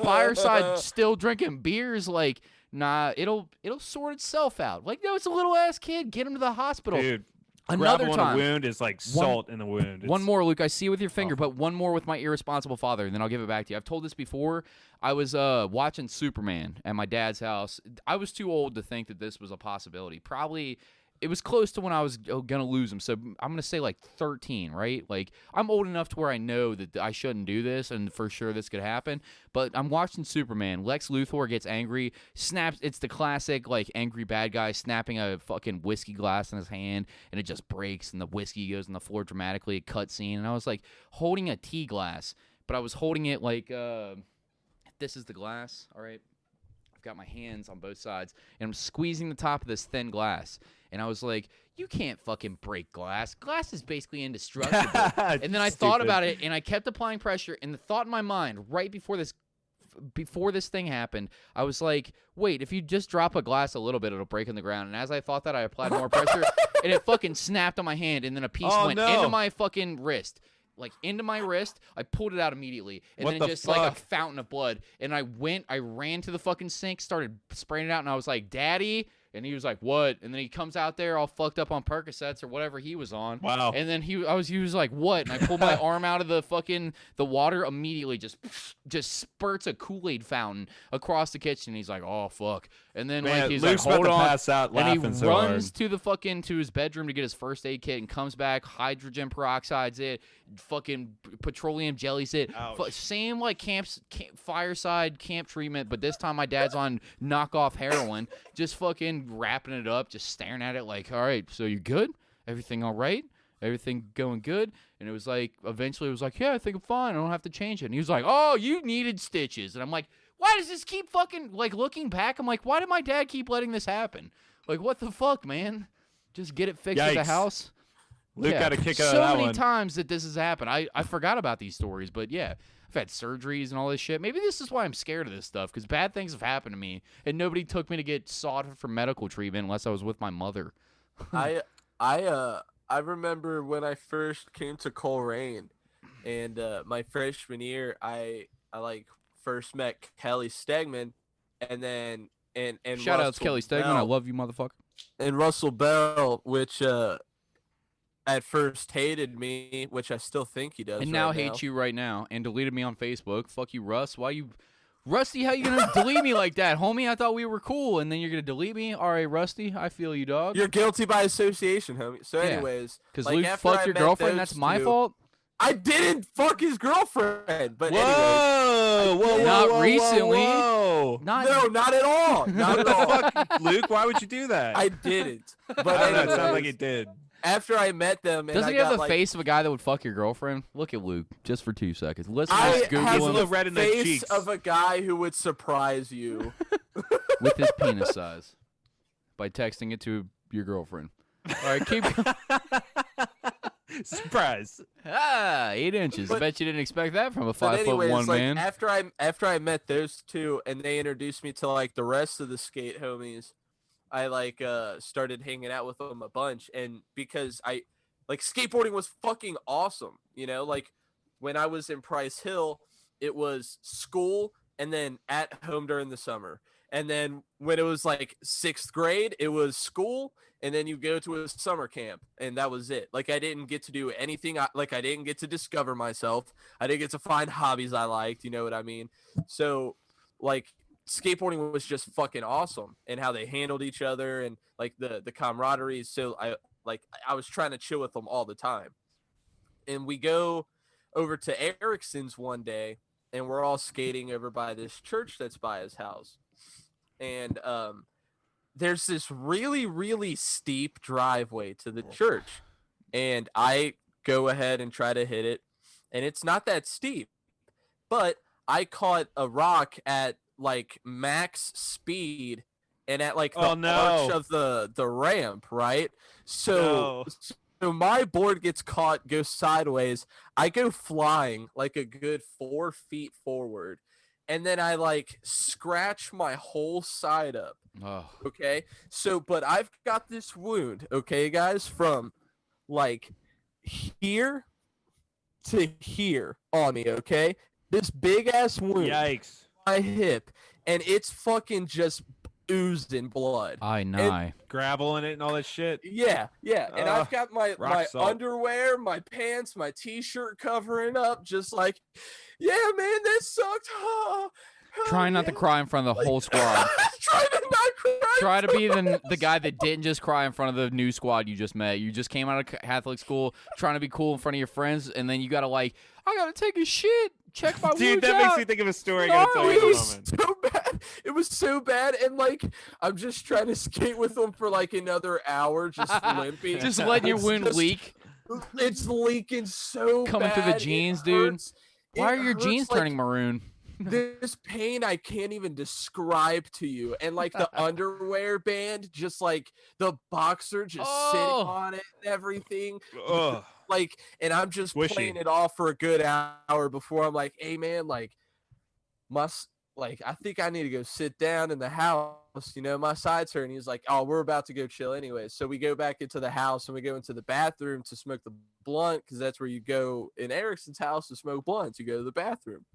fireside still drinking beers like, nah, it'll sort itself out. Like, no, it's a little ass kid. Get him to the hospital. Dude. Another Gravel time. in a wound is like salt in the wound. One more, Luke. I see with your finger, but one more with my irresponsible father, and then I'll give it back to you. I've told this before. I was watching Superman at my dad's house. I was too old to think that this was a possibility. Probably it was close to when I was going to lose him. So I'm going to say like 13, right? Like I'm old enough to where I know that I shouldn't do this and for sure this could happen. But I'm watching Superman. Lex Luthor gets angry, snaps. It's the classic like angry bad guy snapping a fucking whiskey glass in his hand and it just breaks and the whiskey goes on the floor dramatically, a cut scene. And I was like holding a tea glass, but I was holding it like this is the glass, all right? I've got my hands on both sides and I'm squeezing the top of this thin glass. And I was like, you can't fucking break glass. Glass is basically indestructible. And then I thought about it, and I kept applying pressure. And the thought in my mind, right before this thing happened, I was like, wait, if you just drop a glass a little bit, it'll break on the ground. And as I thought that, I applied more pressure, and it fucking snapped on my hand. And then a piece went into my fucking wrist. Like into my wrist, I pulled it out immediately, and then it just like a fountain of blood. And I ran to the fucking sink, started spraying it out, and I was like, Daddy. And he was like, what? And then he comes out there all fucked up on Percocets or whatever he was on. Wow. And then he was like, what? And I pulled my arm out of the water immediately, just spurts a Kool-Aid fountain across the kitchen. He's like, oh, fuck. And then Man, like he's Luke's like, hold about to on. pass out And he laughing so runs hard. to his bedroom to get his first aid kit and comes back, hydrogen peroxide's it, fucking petroleum jelly's it. Same like fireside camp treatment, but this time my dad's on knockoff heroin, just fucking wrapping it up, just staring at it like, all right, so you good? Everything all right? Everything going good? And it was like, eventually it was like, yeah, I think I'm fine. I don't have to change it. And he was like, oh, you needed stitches. And I'm like, why does this keep fucking, like, looking back, I'm like, why did my dad keep letting this happen? Like, what the fuck, man? Just get it fixed at the house? Luke got a kick out of so that many one. times that this has happened. I forgot about these stories, but yeah, I've had surgeries and all this shit. Maybe this is why I'm scared of this stuff, because bad things have happened to me, and nobody took me to get sought for medical treatment unless I was with my mother. I remember when I first came to Coleraine, and my freshman year, I like first met Kelly Stegman, and then and shout out to Kelly Stegman. Bell, I love you, motherfucker. and Russell Bell, which at first hated me, which I still think he does. And now hates you right now, and deleted me on Facebook. Fuck you, Russ. Why you, Rusty? How you gonna delete me like that, homie? I thought we were cool, and then you're gonna delete me. All right, Rusty, I feel you, dog. You're guilty by association, homie. So, Yeah. anyways, Because like, Luke after fucked I your met girlfriend. those That's my two- fault. I didn't fuck his girlfriend, but anyways. Whoa, Not recently. Whoa. Not No, not at all. Not at all. Luke, why would you do that? I didn't. But I don't know. It anyways, sounds like he did. after I met them, and Doesn't I he have got, the like, face of a guy that would fuck your girlfriend? Look at Luke, just for 2 seconds. Let's I just Google have He's a him little the red in the face cheeks. of a guy who would surprise you. with his penis size by texting it to your girlfriend. All right, keep. Surprise. 8 inches. I bet you didn't expect that from a But 5'1" anyways, like, man. after I met those two, and they introduced me to like the rest of the skate homies, I like started hanging out with them a bunch, and because I like skateboarding was fucking awesome, you know, like when I was in Price Hill, it was school and then at home during the summer. And then when it was like 6th grade, it was school, and then you go to a summer camp, and that was it. Like I didn't get to do anything. I didn't get to discover myself. I didn't get to find hobbies I liked. You know what I mean? So, like, skateboarding was just fucking awesome, and how they handled each other, and like the camaraderie. So Like I was trying to chill with him all the time. And we go over to Erickson's one day, and we're all skating over by this church that's by his house. And there's this really, really steep driveway to the church. And I go ahead and try to hit it. And it's not that steep. But I caught a rock at like max speed and at like the arch of the ramp, right? So my board gets caught, goes sideways. I go flying like a good 4 feet forward. And then I like scratch my whole side up. Oh. Okay. So, but I've got this wound, okay, guys, from like here to here on me, okay? This big ass wound. Yikes. My hip. And it's fucking just oozing blood. I know. Gravel in it and all that shit. Yeah. And I've got my salt. underwear, my pants, my t-shirt covering up, just like, yeah, man, this sucked. Trying not to cry in front of the whole squad. Try to not cry. Try to be the guy that didn't just cry in front of the new squad you just met. You just came out of Catholic school trying to be cool in front of your friends, and then you got to like, I got to take a shit. Check my Dude, wounds that out. makes me think of a story I gotta tell you in a moment. So bad. It was so bad, and like I'm just trying to skate with them for like another hour, just limping. Just letting your wound leak. It's leaking so Coming bad. through the jeans, dude. Why are your hurts jeans like turning maroon? this pain I can't even describe to you. And like the underwear band, just like the boxer just sitting on it and everything. Ugh. Like, and I'm just Squishy. playing it off for a good hour before I'm like, hey man, like I think I need to go sit down in the house. You know, my side's hurting. He's like, oh, we're about to go chill anyway. So we go back into the house and we go into the bathroom to smoke the blunt, because that's where you go in Erickson's house to smoke blunts. You go to the bathroom.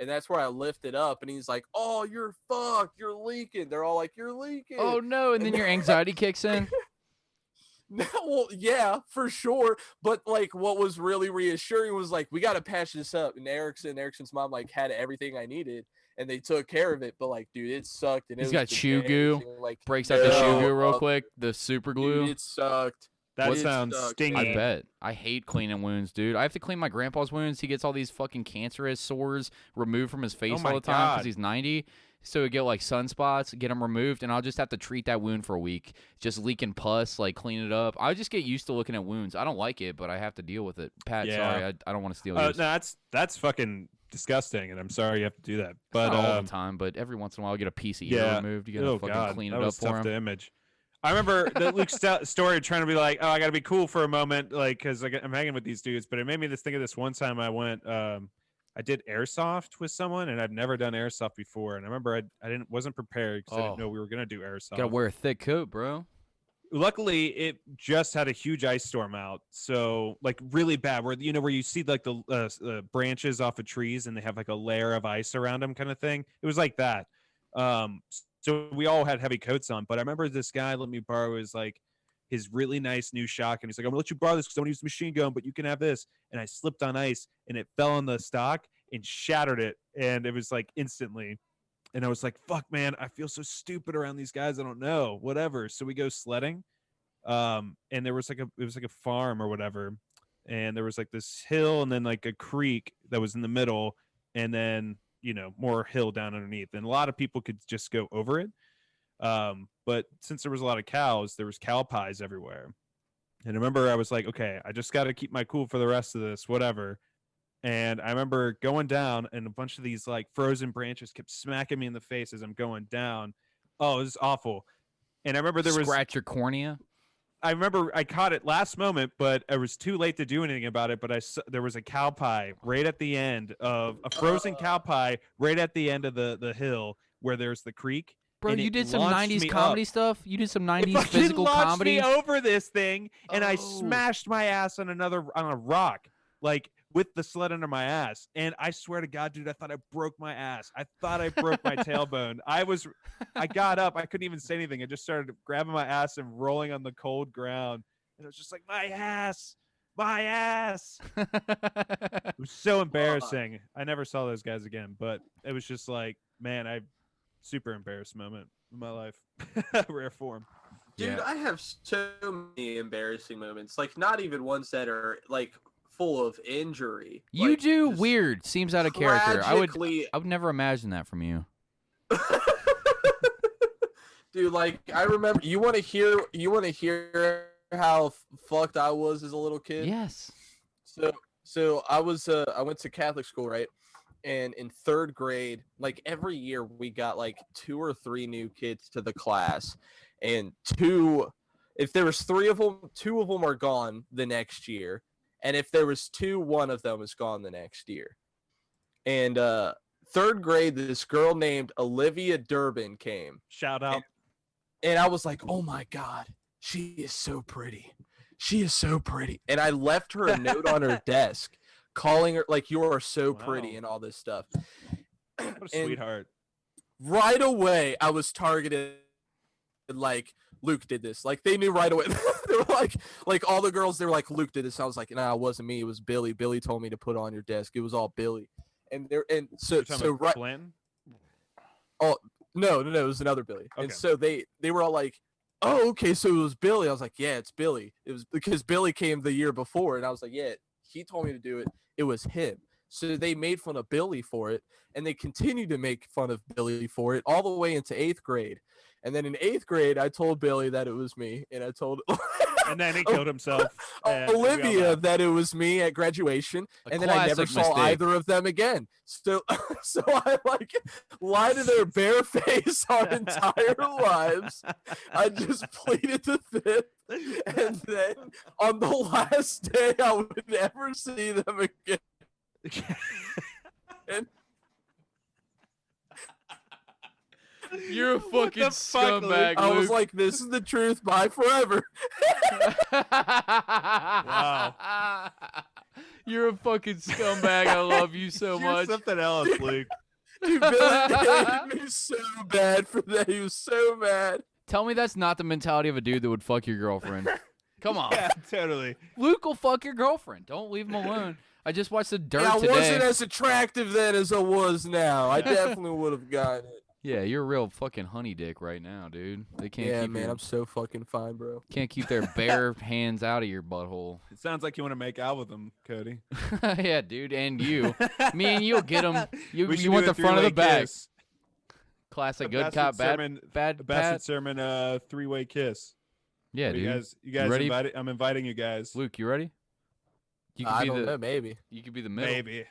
And that's where I lift it up, and he's like, oh, you're fucked. You're leaking. They're all like, you're leaking. Oh, no. And then your anxiety kicks in. No, well, yeah, for sure. But like, what was really reassuring was like, we got to patch this up. And Erickson's mom like had everything I needed, and they took care of it. But like, dude, it sucked. And He's it got was shoe goo. like, Breaks out the shoe goo real quick. The super glue. Dude, it sucked. That sounds sucked. stingy. I bet. I hate cleaning wounds, dude. I have to clean my grandpa's wounds. He gets all these fucking cancerous sores removed from his face my all the time because God. he's 90. So he'll get like sunspots, get them removed, and I'll just have to treat that wound for a week. Just leaking pus, like clean it up. I just get used to looking at wounds. I don't like it, but I have to deal with it. Pat, Yeah. sorry, I don't want to steal No, yours. that's fucking disgusting, and I'm sorry you have to do that. But Not all the time, but every once in a while, I get a piece of ear yeah. removed. You gotta fucking clean that it up was for tough him. to image. I remember the Luke story trying to be like, oh, I got to be cool for a moment, like, because I'm hanging with these dudes. But it made me just think of this one time I went, I did airsoft with someone, and I'd never done airsoft before. And I remember I wasn't prepared because I didn't know we were gonna do airsoft. Gotta wear a thick coat, bro. Luckily, it just had a huge ice storm out, so like really bad. Where you see like the branches off of trees, and they have like a layer of ice around them, kind of thing. It was like that. So we all had heavy coats on, but I remember this guy let me borrow his really nice new shotgun. He's like, I'm gonna let you borrow this because I want to use the machine gun, but you can have this. And I slipped on ice, and it fell on the stock and shattered it, and it was like instantly. And I was like, fuck, man, I feel so stupid around these guys. I don't know, whatever. So we go sledding, and it was like a farm or whatever, and there was like this hill and then like a creek that was in the middle, and then more hill down underneath, and a lot of people could just go over it. But since there was a lot of cows, there was cow pies everywhere. And I remember I was like, okay, I just got to keep my cool for the rest of this, whatever. And I remember going down, and a bunch of these like frozen branches kept smacking me in the face as I'm going down. Oh, it was awful. And I remember Scratch your cornea. I remember I caught it last moment, but I was too late to do anything about it. But there was a cow pie right at the end of a frozen cow pie right at the end of the hill where there's the creek. Bro, and you it did some launched 90s me comedy up. stuff? You did some It 90s fucking physical launched comedy? me over this thing, and I Oh. smashed my ass on a rock, like with the sled under my ass. And I swear to God, dude, I thought I broke my ass. I thought I broke my tailbone. I got up. I couldn't even say anything. I just started grabbing my ass and rolling on the cold ground. And it was just like, my ass. It was so embarrassing. I never saw those guys again, but it was just like, man, super embarrassed moment in my life. Rare form. Dude, Yeah. I have so many embarrassing moments. Like, not even ones that are like full of injury. You Like, do just weird. Seems out of character. tragically- I would never imagine that from you. Dude, like I remember. You want to hear how fucked I was as a little kid? Yes. So I went to Catholic school, right? And in 3rd grade, like every year we got like 2 or 3 new kids to the class, and if there was 3 of them, 2 of them are gone the next year, and if there was 2, 1 of them is gone the next year. And 3rd grade, this girl named Olivia Durbin came. Shout out. And I was like, oh my God, she is so pretty. She is so pretty. And I left her a note on her desk calling her, like, you are so pretty Wow. and all this stuff. What a And sweetheart. right away, I was targeted. Like, Luke did this. Like, they knew right away. They were like all the girls, they were like, Luke did this. I was like, nah, it wasn't me. It was Billy. Billy told me to put on your desk. It was all Billy. And so You're talking about right. Blanton? No, it was another Billy. Okay. And so they were all like, oh, okay, so it was Billy. I was like, yeah, it's Billy. It was because Billy came the year before, and I was like, yeah, he told me to do it. It was him. So they made fun of Billy for it, and they continued to make fun of Billy for it all the way into 8th grade. And then in 8th grade, I told Billy that it was me, and I told And then he killed himself. and we all Olivia laughed. that it was me at graduation, and then I never classic saw mistake. either of them again. So I like lied to their bare face our entire lives. I just pleaded the fifth, and then on the last day, I would never see them again. And You're a fucking the fuck, Luke? scumbag, I was Luke. like, "This is the truth. Bye forever." Wow. You're a fucking scumbag. I love you so You're much. something else, Luke. Dude, Billy hated me so bad for that. He was so mad. Tell me that's not the mentality of a dude that would fuck your girlfriend. Come on. Yeah, totally. Luke will fuck your girlfriend. Don't leave him alone. I just watched the dirt I today. wasn't as attractive then as I was now. I definitely would have gotten it. Yeah, you're a real fucking honey dick right now, dude. They can't Yeah, keep man, your- I'm so fucking fine, bro. can't keep their bare hands out of your butthole. It sounds like you want to make out with him, Cody. Yeah, dude, and you. Me and you'll get them. You We should want do a the front of the three-way back. kiss. Classic A good Bassett cop, bad Sermon- bad a Bassett pat. Sermon 3-way kiss. Yeah, What do dude. You guys ready? I'm inviting you guys. Luke, you ready? You I be don't the know, maybe. you could be the middle. Maybe.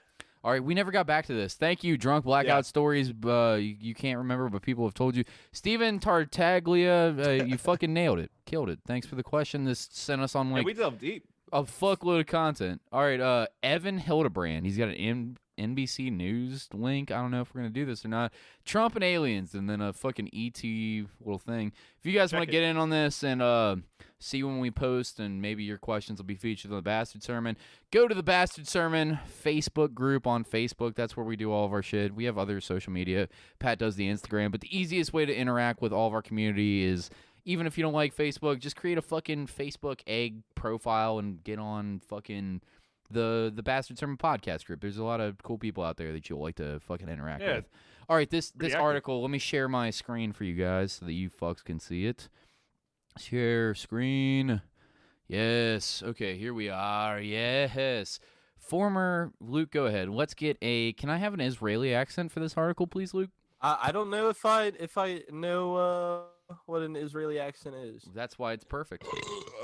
All right, we never got back to this. Thank you, drunk blackout Yeah. stories. You can't remember, but people have told you. Steven Tartaglia, you fucking nailed it, killed it. Thanks for the question. This sent us on And like we delve deep. a fuckload of content. All right, Evan Hildebrand. He's got an NBC News link. I don't know if we're gonna do this or not. Trump and aliens, and then a fucking ET little thing. If you guys want Check to get in on this and see when we post, and maybe your questions will be featured on the Bastard Sermon, go to the Bastard Sermon Facebook group on Facebook. That's where we do all of our shit. We have other social media. Pat does the Instagram, but the easiest way to interact with all of our community is, even if you don't like Facebook, just create a fucking Facebook egg profile and get on fucking the Bastard Sermon podcast group. There's a lot of cool people out there that you'll like to fucking interact Yeah, with. All right, this pretty active. article, let me share my screen for you guys so that you fucks can see it. Share screen. Yes. Okay, here we are. Yes. Former Luke, go ahead. Let's get a. Can I have an Israeli accent for this article, please, Luke? I don't know if I know what an Israeli accent is. That's why it's perfect.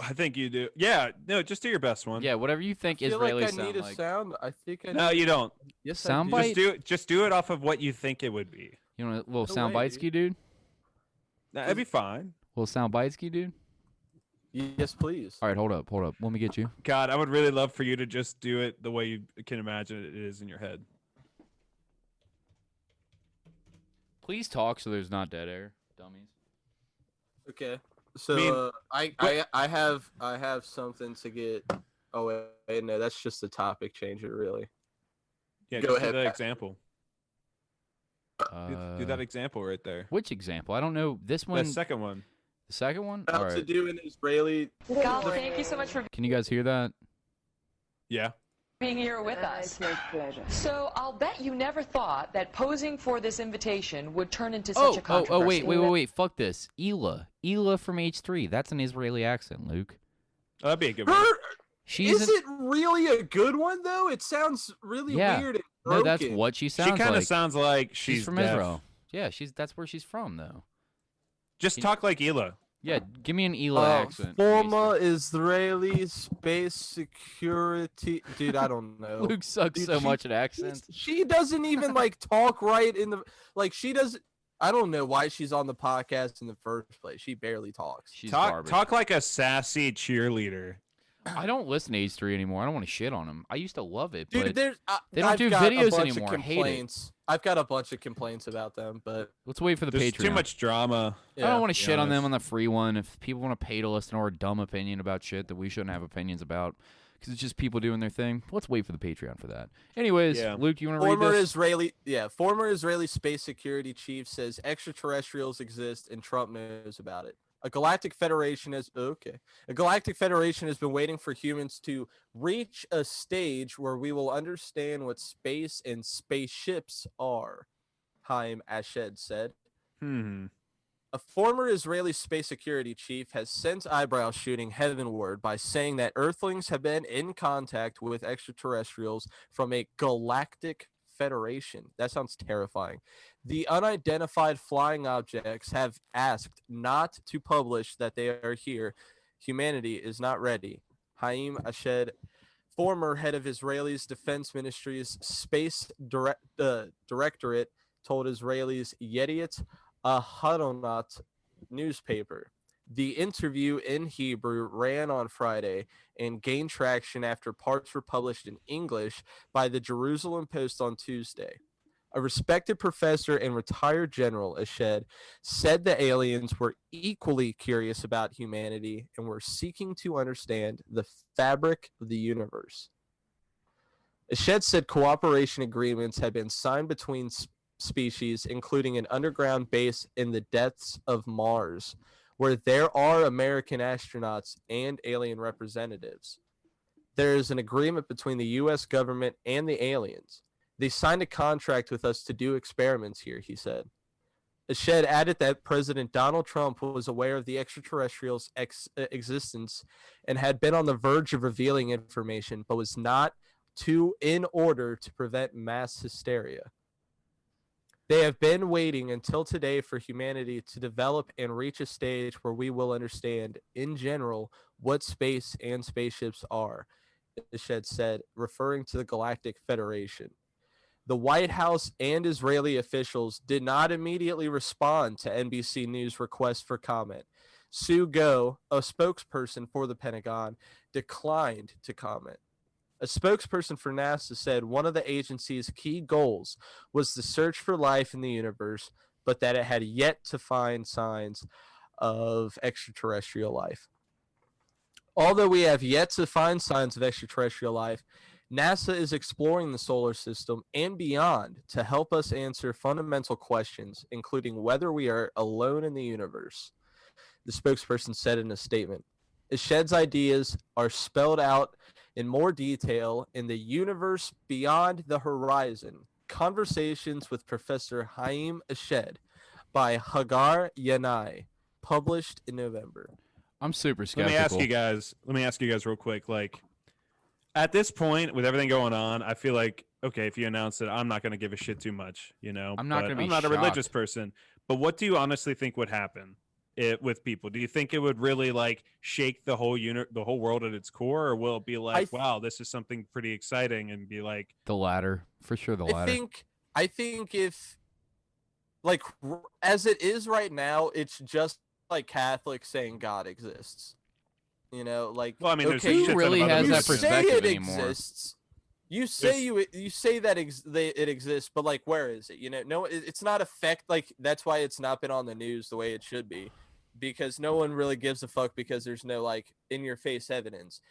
I think you do. Yeah. No, just do your best one. Yeah, whatever you think I feel Israeli like I sound need a like. sound. I think I No, need. you don't. Yes, Sound I do. bite? Just do it off of what you think it would be. You know, a little No sound way, bitesky, dude. That'd be fine. Little sound bitesky, dude. Yes, please. All right, hold up. Let me get you. God, I would really love for you to just do it the way you can imagine it is in your head. Please talk so there's not dead air, dummies. Okay. So mean, I have something to get. Oh wait, no, that's just a topic changer, really. Yeah, Go just ahead, do that Pat. example. Do that example right there. Which example? I don't know. This one. The second one. The second one? How All to right. do an Israeli. God, thank you so much for Can you guys hear that? Yeah. being here with us. It's my pleasure. So I'll bet you never thought that posing for this invitation would turn into such a controversy. Wait, fuck this. Ela from H3, that's an Israeli accent, Luke. Oh, that'd be a good one. Is it really a good one though? It sounds really weird and broken. No, that's what she sounds like. She kind of sounds like she's from deaf. Israel. Yeah, that's where she's from though. Just talk like Ela. Yeah, give me an Ela accent. Former Israeli space security. Dude, I don't know. Luke sucks so much at accents. She doesn't even talk right in the she doesn't. I don't know why she's on the podcast in the first place. She barely talks. She's talk like a sassy cheerleader. I don't listen to H3 anymore. I don't want to shit on them. I used to love it, dude. but They don't do videos anymore. I hate it. I've got a bunch of complaints about them, but let's wait for the There's Patreon. too much drama. I don't want to shit on them on the free one. If people want to pay to listen to our dumb opinion about shit that we shouldn't have opinions about, because it's just people doing their thing. Let's wait for the Patreon for that. Anyways, Luke, you want to read this? Former Israeli space security chief says extraterrestrials exist and Trump knows about it. A galactic federation has been waiting for humans to reach a stage where we will understand what space and spaceships are, Haim Ashed said. A former Israeli space security chief has sent eyebrows shooting heavenward by saying that Earthlings have been in contact with extraterrestrials from a galactic federation. That sounds terrifying. The unidentified flying objects have asked not to publish that they are here. Humanity is not ready. Haim Ashed, former head of Israel's Defense Ministry's Space Directorate, told Israel's Yediot Ahronot newspaper. The interview in Hebrew ran on Friday and gained traction after parts were published in English by the Jerusalem Post on Tuesday. A respected professor and retired general, Ashed, said the aliens were equally curious about humanity and were seeking to understand the fabric of the universe. Ashed said cooperation agreements had been signed between species, including an underground base in the depths of Mars, where there are American astronauts and alien representatives. There is an agreement between the U.S. government and the aliens. They signed a contract with us to do experiments here, he said. Ashed added that President Donald Trump was aware of the extraterrestrials' existence and had been on the verge of revealing information, but was not in order to prevent mass hysteria. They have been waiting until today for humanity to develop and reach a stage where we will understand, in general, what space and spaceships are, Ashed said, referring to the Galactic Federation. The White House and Israeli officials did not immediately respond to NBC News' request for comment. Sue Go, a spokesperson for the Pentagon, declined to comment. A spokesperson for NASA said one of the agency's key goals was the search for life in the universe, but that it had yet to find signs of extraterrestrial life. Although we have yet to find signs of extraterrestrial life, NASA is exploring the solar system and beyond to help us answer fundamental questions, including whether we are alone in the universe, the spokesperson said in a statement. Ashed's ideas are spelled out in more detail in The Universe Beyond the Horizon, Conversations with Professor Haim Ashed by Hagar Yanai, published in November. I'm super skeptical. Let me ask you guys real quick. At this point, with everything going on, I feel like, okay, if you announce it, I'm not going to give a shit too much, I'm not going to be I'm not a religious person. But what do you honestly think would happen with people? Do you think it would really shake the whole world at its core, or will it be wow, this is something pretty exciting, and be like the latter? For sure, the latter. I think if as it is right now, it's just like Catholics saying God exists. Well, I mean, okay, who really has that perspective anymore? Exists. You say that it exists, but where is it? No, it's not that's why it's not been on the news the way it should be, because no one really gives a fuck, because there's no in your face evidence.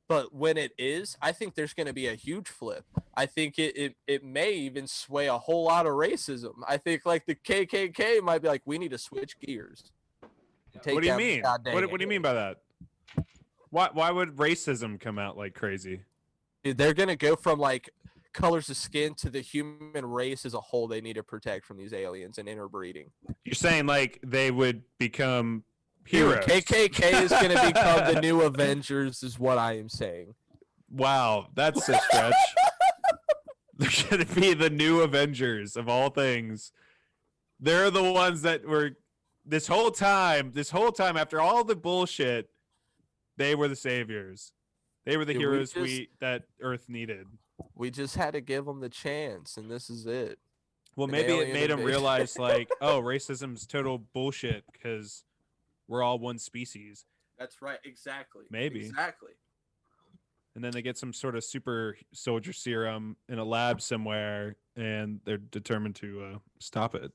But when it is, I think there's going to be a huge flip. I think it may even sway a whole lot of racism. I think the KKK might be we need to switch gears. What do you mean? What do you mean by that? Why would racism come out like crazy? they're gonna go from like colors of skin to the human race as a whole. They need to protect from these aliens and interbreeding. You're saying like they would become Dude, heroes? KKK is gonna become the new Avengers, is what I am saying. Wow, that's a stretch. They're gonna be the new Avengers of all things. They're the ones that were this whole time after all the bullshit, they were the saviors. They were the heroes that Earth needed. We just had to give them the chance, and this is it. Well, maybe it made them realize, like, oh, racism's total bullshit because we're all one species. That's right. Exactly. Maybe. Exactly. And then they get some sort of super soldier serum in a lab somewhere, and they're determined to stop it.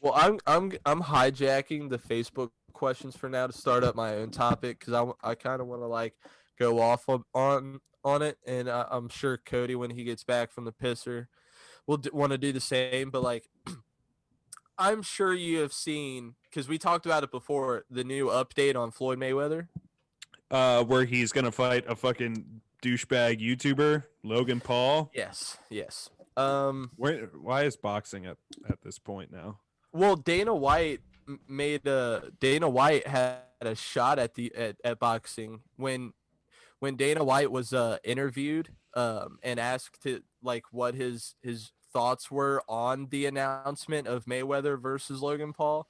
Well, I'm hijacking the Facebook questions for now to start up my own topic because I kind of want to like go off on it, and I'm sure Cody, when he gets back from the pisser, will want to do the same. But like, I'm sure you have seen, because we talked about it before, the new update on Floyd Mayweather, where he's gonna fight a fucking douchebag YouTuber, Logan Paul. Yes. Why is boxing at this point now? Well, Dana White had a shot at boxing when Dana White was interviewed and asked to like what his thoughts were on the announcement of Mayweather versus Logan Paul.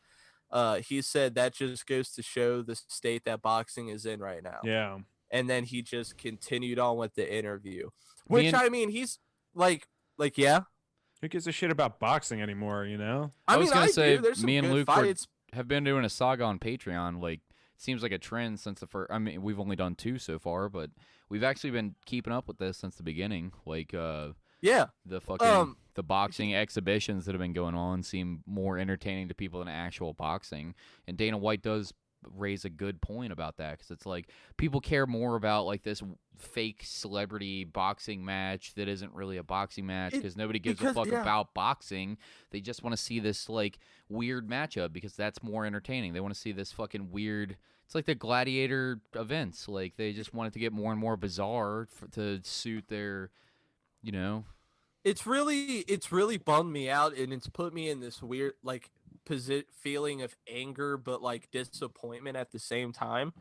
He said that just goes to show the state that boxing is in right now. Yeah. And then he just continued on with the interview, which I mean, he's like, yeah. Who gives a shit about boxing anymore, you know? I was going to say, There's me and some good Luke fights. have been doing a saga on Patreon. Like, seems like a trend since the first. I mean, we've only done 2 so far, but we've actually been keeping up with this since the beginning. Like, yeah, the fucking the boxing exhibitions that have been going on seem more entertaining to people than actual boxing. And Dana White does raise a good point about that, because it's like people care more about like this fake celebrity boxing match that isn't really a boxing match because nobody gives a fuck about boxing. They just want to see this like weird matchup because that's more entertaining. They want to see this fucking weird. It's like the gladiator events. Like they just want it to get more and more bizarre to suit their, you know. It's really bummed me out, and it's put me in this weird like feeling of anger but like disappointment at the same time.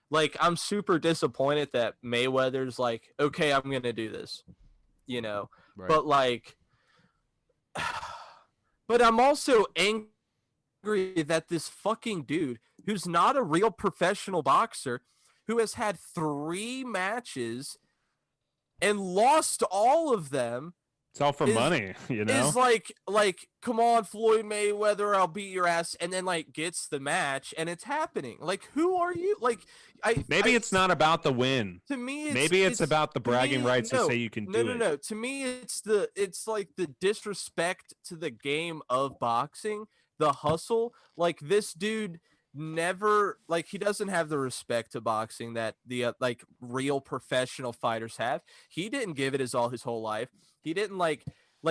Like I'm super disappointed that Mayweather's like, okay, I'm gonna do this, you know. Right. But like but I'm also angry that this fucking dude who's not a real professional boxer, who has had 3 matches and lost all of them. It's all for money, you know? Is like, come on, Floyd Mayweather, I'll beat your ass, and then like gets the match, and it's happening. Like, who are you? Like, maybe it's not about the win. To me, it's about the bragging rights to say you can do it. No. To me, it's like the disrespect to the game of boxing, the hustle. Like this dude never, like, he doesn't have the respect to boxing that the like real professional fighters have. He didn't give it his whole life. He didn't like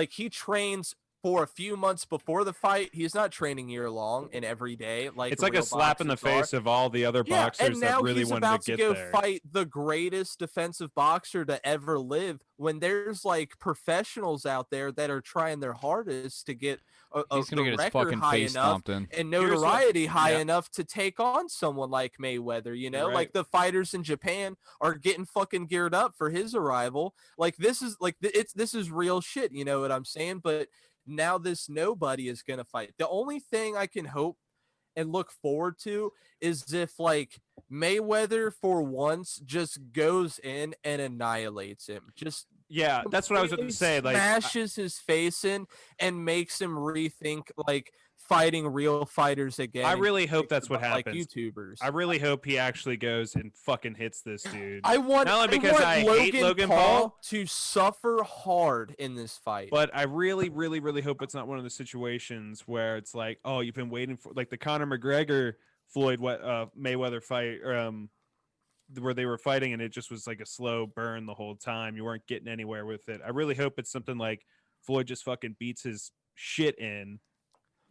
he trains for a few months before the fight. He's not training year long and every day. Like it's like a slap in the face of all the other boxers that really wanted to get there. And now he's about to go fight the greatest defensive boxer to ever live, when there's like professionals out there that are trying their hardest to get he's gonna get his fucking face stomped in and notoriety high enough to take on someone like Mayweather. You know, like the fighters in Japan are getting fucking geared up for his arrival. Like this is like this is real shit. You know what I'm saying? But now this nobody is gonna fight. The only thing I can hope and look forward to is if like Mayweather for once just goes in and annihilates him. Just that's what I was going to say. Like smashes his face in and makes him rethink like fighting real fighters again. I really hope that's what happens. Like YouTubers. I really hope he actually goes and fucking hits this dude. I want not only because I hate Logan Paul to suffer hard in this fight, but I really, really, really hope it's not one of the situations where it's like, oh, you've been waiting for like the Conor McGregor Floyd Mayweather fight, where they were fighting and it just was like a slow burn the whole time. You weren't getting anywhere with it. I really hope it's something like Floyd just fucking beats his shit in.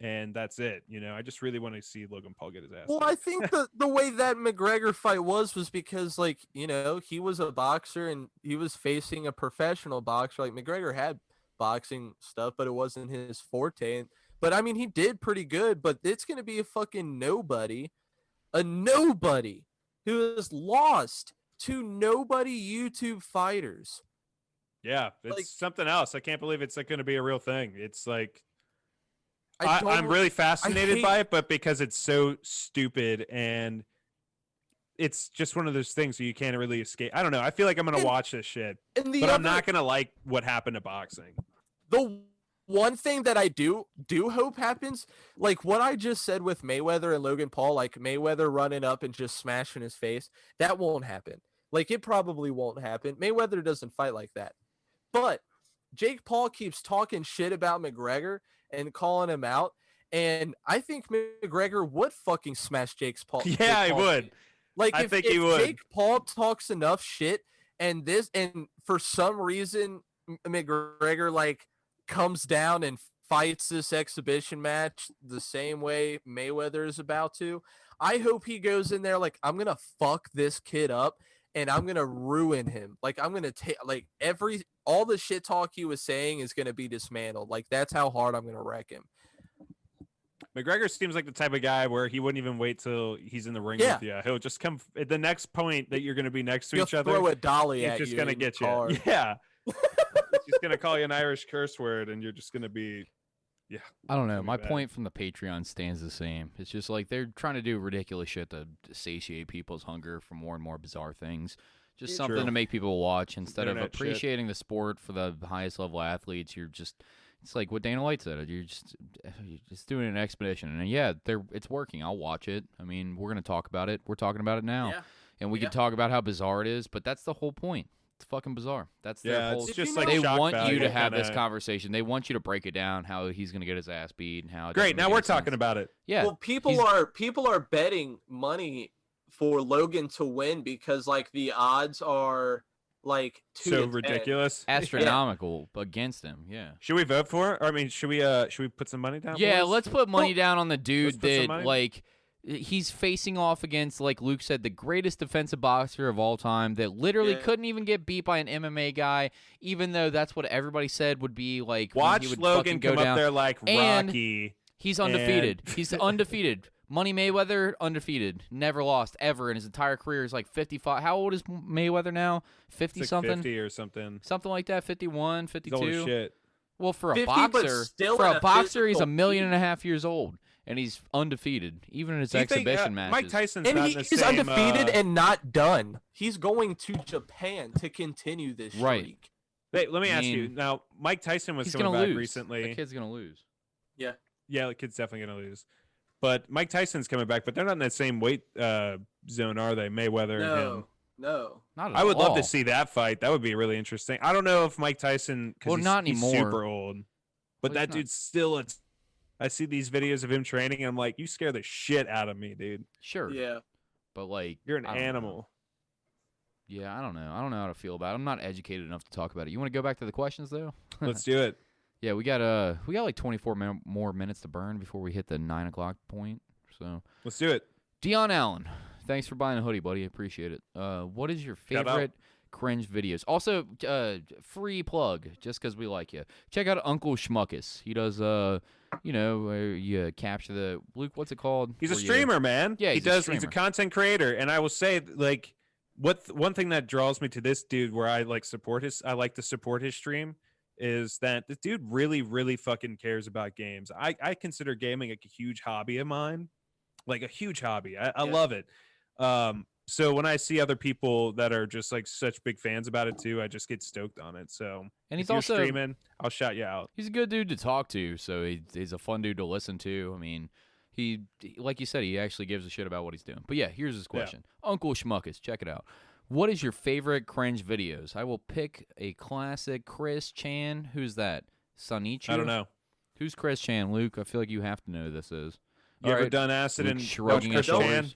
and that's it. You know, I just really want to see Logan Paul get his ass. Well, beat. I think the way that McGregor fight was because, like, you know, he was a boxer and he was facing a professional boxer. Like, McGregor had boxing stuff, but it wasn't his forte. But I mean, he did pretty good. But it's gonna be a fucking nobody, who has lost to nobody YouTube fighters. Yeah, it's like, something else. I can't believe it's like going to be a real thing. It's like I'm I'm really fascinated hate- by it, but because it's so stupid and it's just one of those things where you can't really escape. I don't know. I feel like I'm going to watch this shit, but I'm not going to like what happened to boxing. The one thing that I do hope happens, like what I just said with Mayweather and Logan Paul, like Mayweather running up and just smashing his face, that won't happen. Like, it probably won't happen. Mayweather doesn't fight like that. But Jake Paul keeps talking shit about McGregor and calling him out. And I think McGregor would fucking smash Jake Paul. Yeah, he would. Like, I if think he would. Jake Paul talks enough shit and for some reason McGregor, like, comes down and fights this exhibition match the same way Mayweather is about to, I hope he goes in there like, I'm going to fuck this kid up. And I'm gonna ruin him. Like, I'm gonna take all the shit talk he was saying is gonna be dismantled. Like, that's how hard I'm gonna wreck him. McGregor seems like the type of guy where he wouldn't even wait till he's in the ring with you. He'll just come at the next point that you're gonna be next to each other. Throw a dolly at you. He's just gonna get you. Car. Yeah. He's gonna call you an Irish curse word, and you're just gonna be. Yeah. I don't know. My point from the Patreon stands the same. It's just like they're trying to do ridiculous shit to satiate people's hunger for more and more bizarre things. Just something to make people watch instead of appreciating the sport for the highest level athletes. It's like what Dana White said. You're just doing an expedition. And yeah, it's working. I'll watch it. I mean, we're going to talk about it. We're talking about it now. Yeah. And we can talk about how bizarre it is, but that's the whole point. It's fucking bizarre. That's their whole. It's just like they shock want you value to have kinda... this conversation. They want you to break it down how he's going to get his ass beat and how. Great. Now we're talking about it. Yeah. Well, people are betting money for Logan to win because, like, the odds are like 2 so to 10. ridiculous, astronomical against him. Yeah. Should we vote for it? Or, I mean, should we put some money down? Yeah, boys? let's put money down on the dude put some that, money. like, he's facing off against, like Luke said, the greatest defensive boxer of all time that literally couldn't even get beat by an MMA guy, even though that's what everybody said would be like. Watch he would Logan go come down. up there like And Rocky. He's undefeated. He's undefeated. Money Mayweather, undefeated. Never lost ever in his entire career. He's like 55. How old is Mayweather now? 50-something? 50 or something. Something like that, 51, 52. He's old as shit. Well, for a 50, but boxer, still for at a a boxer, he's physical 1.5 million years old, and he's undefeated, even in his Do you think, exhibition matches. Mike Tyson's And not in the he's same, undefeated and not done. He's going to Japan to continue this streak. Right. Wait, let me I ask you. mean, Now, Mike Tyson was he's coming gonna back lose. recently. The kid's gonna lose. Yeah. Yeah, the kid's definitely going to lose. But Mike Tyson's coming back, but they're not in that same weight zone, are they? Mayweather and him. No. Not at I would love all. to see that fight. That would be really interesting. I don't know if Mike Tyson, because Well, not he's anymore. super old, but Well, that he's not. dude's still. I see these videos of him training, and I'm like, you scare the shit out of me, dude. Sure. Yeah. But like, You're an I don't know. animal. Yeah, I don't know. I don't know how to feel about it. I'm not educated enough to talk about it. You want to go back to the questions though? Let's do it. Yeah, we got like 24 more minutes to burn before we hit the 9 o'clock point. So Let's do it. Dion Allen, thanks for buying a hoodie, buddy. I appreciate it. What is your Shout out. favorite cringe videos? Also, free plug, just because we like you. Check out Uncle Schmuckus. He does, where you capture the Luke. What's it called? He's a Where you- streamer, man. Yeah, he he's a does. He's a streamer. content creator, and I will say, like, one thing that draws me to this dude, where I like to support his stream, is that this dude really, really fucking cares about games. I consider gaming like a huge hobby of mine, like a huge hobby. I love it. So when I see other people that are just like such big fans about it too, I just get stoked on it. So And if he's you're also streaming, I'll shout you out. He's a good dude to talk to, so he's a fun dude to listen to. I mean, he like you said, he actually gives a shit about what he's doing. But yeah, here's his question. Uncle Schmuckus, check it out. What is your favorite cringe videos? I will pick a classic. Chris Chan. Who's that? Sonichu? I don't know. Who's Chris Chan? Luke, I feel like you have to know who this is. You All ever right. done acid Luke and shrugging his Chris Chan? shoulders.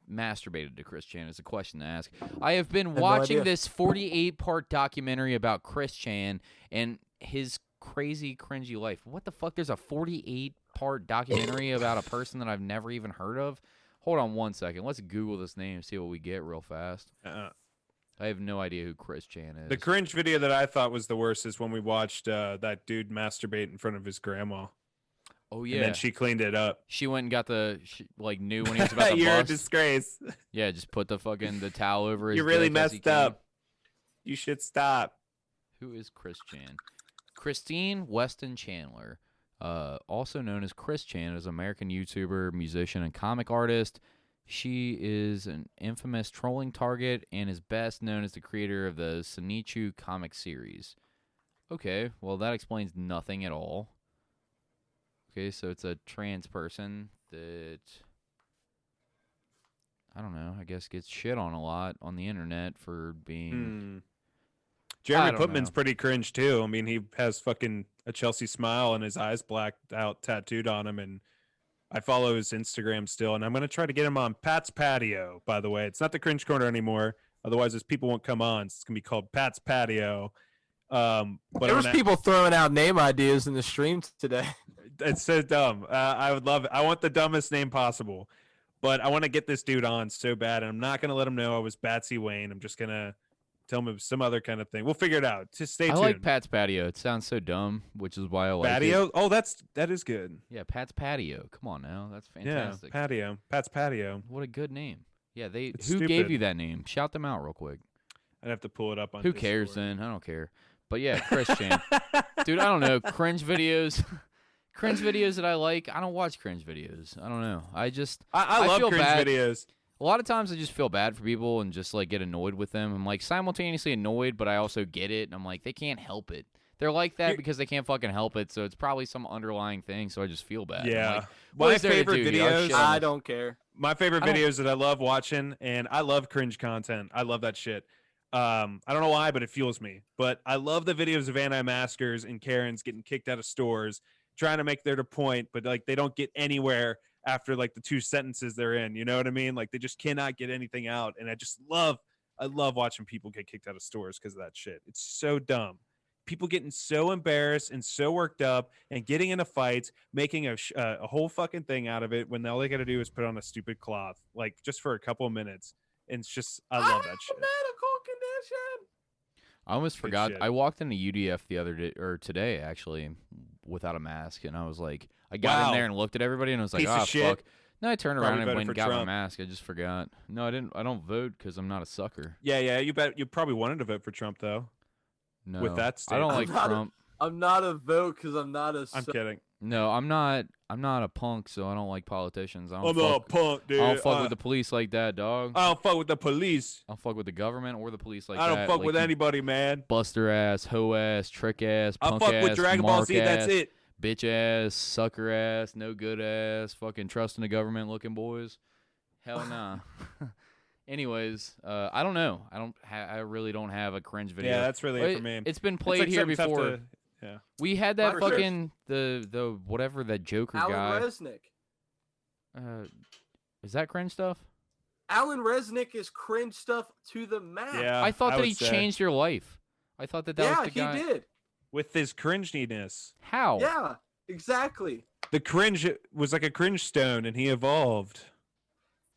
Masturbated to Chris Chan is a question to ask. I have been no watching idea. this 48-part documentary about Chris Chan and his crazy, cringy life. What the fuck? There's a 48 8-part documentary about a person that I've never even heard of. Hold on one second. Let's Google this name, see what we get real fast. I have no idea who Chris Chan is. The cringe video that I thought was the worst is when we watched that dude masturbate in front of his grandma. Oh, yeah. And then she cleaned it up. She went and got knew when he was about to You're bust. a disgrace. Yeah, just put the towel over his You really dick as he messed up. You should stop. Who is Chris Chan? Christine Weston Chandler, also known as Chris Chan, is an American YouTuber, musician, and comic artist. She is an infamous trolling target and is best known as the creator of the Sonichu comic series. Okay, well, that explains nothing at all. Okay, so it's a trans person that, I don't know, I guess gets shit on a lot on the internet for being... Jeremy Putman's pretty cringe, too. I mean, he has fucking a Chelsea smile and his eyes blacked out tattooed on him, and I follow his Instagram still, and I'm going to try to get him on Pat's Patio, by the way. It's not the Cringe Corner anymore. Otherwise, his people won't come on. It's going to be called Pat's Patio. But there was people throwing out name ideas in the stream today. It's so dumb. I would love it. I want the dumbest name possible, but I want to get this dude on so bad, and I'm not going to let him know I was Batsy Wayne. I'm just going to tell him it was some other kind of thing. We'll figure it out. Just stay tuned. I like Pat's Patio. It sounds so dumb, which is why I like Patio? it. Oh, that is good. Yeah, Pat's Patio. Come on now. That's fantastic. Yeah, Patio. Pat's Patio. What a good name. Yeah, who stupid. gave you that name? Shout them out real quick. I'd have to pull it up on Who Discord. cares then? I don't care. But yeah, Chris Chan. Dude, I don't know. Cringe videos. Cringe videos that I like. I don't watch cringe videos. I don't know. I love feel cringe bad. videos. A lot of times I just feel bad for people and just like get annoyed with them. I'm like simultaneously annoyed, but I also get it. And I'm like, they can't help it. They're like that because they can't fucking help it. So it's probably some underlying thing. So I just feel bad. Yeah. Like, what My is there to favorite do, dude? I'll videos. shit on I this. don't care. My favorite videos that I love watching, and I love cringe content. I love that shit. I don't know why, but it fuels me. But I love the videos of anti-maskers and Karens getting kicked out of stores, trying to make their point, but like they don't get anywhere after like the 2 sentences they're in. You know what I mean? Like they just cannot get anything out. And I love watching people get kicked out of stores because of that shit. It's so dumb. People getting so embarrassed and so worked up and getting into fights, making a whole fucking thing out of it when all they got to do is put on a stupid cloth, like just for a couple of minutes. And it's just, I love that shit. Medical condition. I almost forgot. shit. I walked into UDF the other day, or today actually, without a mask, and I was like, I got in there and looked at everybody, and I was like, Piece of oh shit. fuck. No, I turned around Probably and voted went for and got my Trump. mask. I just forgot. No, I didn't. I don't vote because I'm not a sucker. Yeah. You bet. You probably wanted to vote for Trump though. No, With that I don't statement. like Trump. I'm not a vote because I'm not a. I'm kidding. No, I'm not. I'm not a punk, so I don't like politicians. I don't I'm fuck, not a punk, dude. I don't fuck with the police like that, dog. I don't fuck with the police. I don't fuck with the government or the police like I that. don't fuck like with you anybody, man. Buster ass, hoe ass, trick ass, I punk fuck ass, with Dragon Ball mark Z. That's ass, it. bitch ass, sucker ass, no good ass, fucking trusting the government looking boys. Hell nah. Anyways, I don't know. I really don't have a cringe video. Yeah, that's really it for me. It's been It's played like here something tough before. to- yeah. We had that For sure. fucking the whatever that Joker Alan guy. Resnick. Is that cringe stuff? Alan Resnick is cringe stuff to the max. Yeah. I thought that would he say. changed your life. I thought that yeah, was the guy. he did. With his cringiness. How? Yeah, exactly. The cringe was like a cringe stone, and he evolved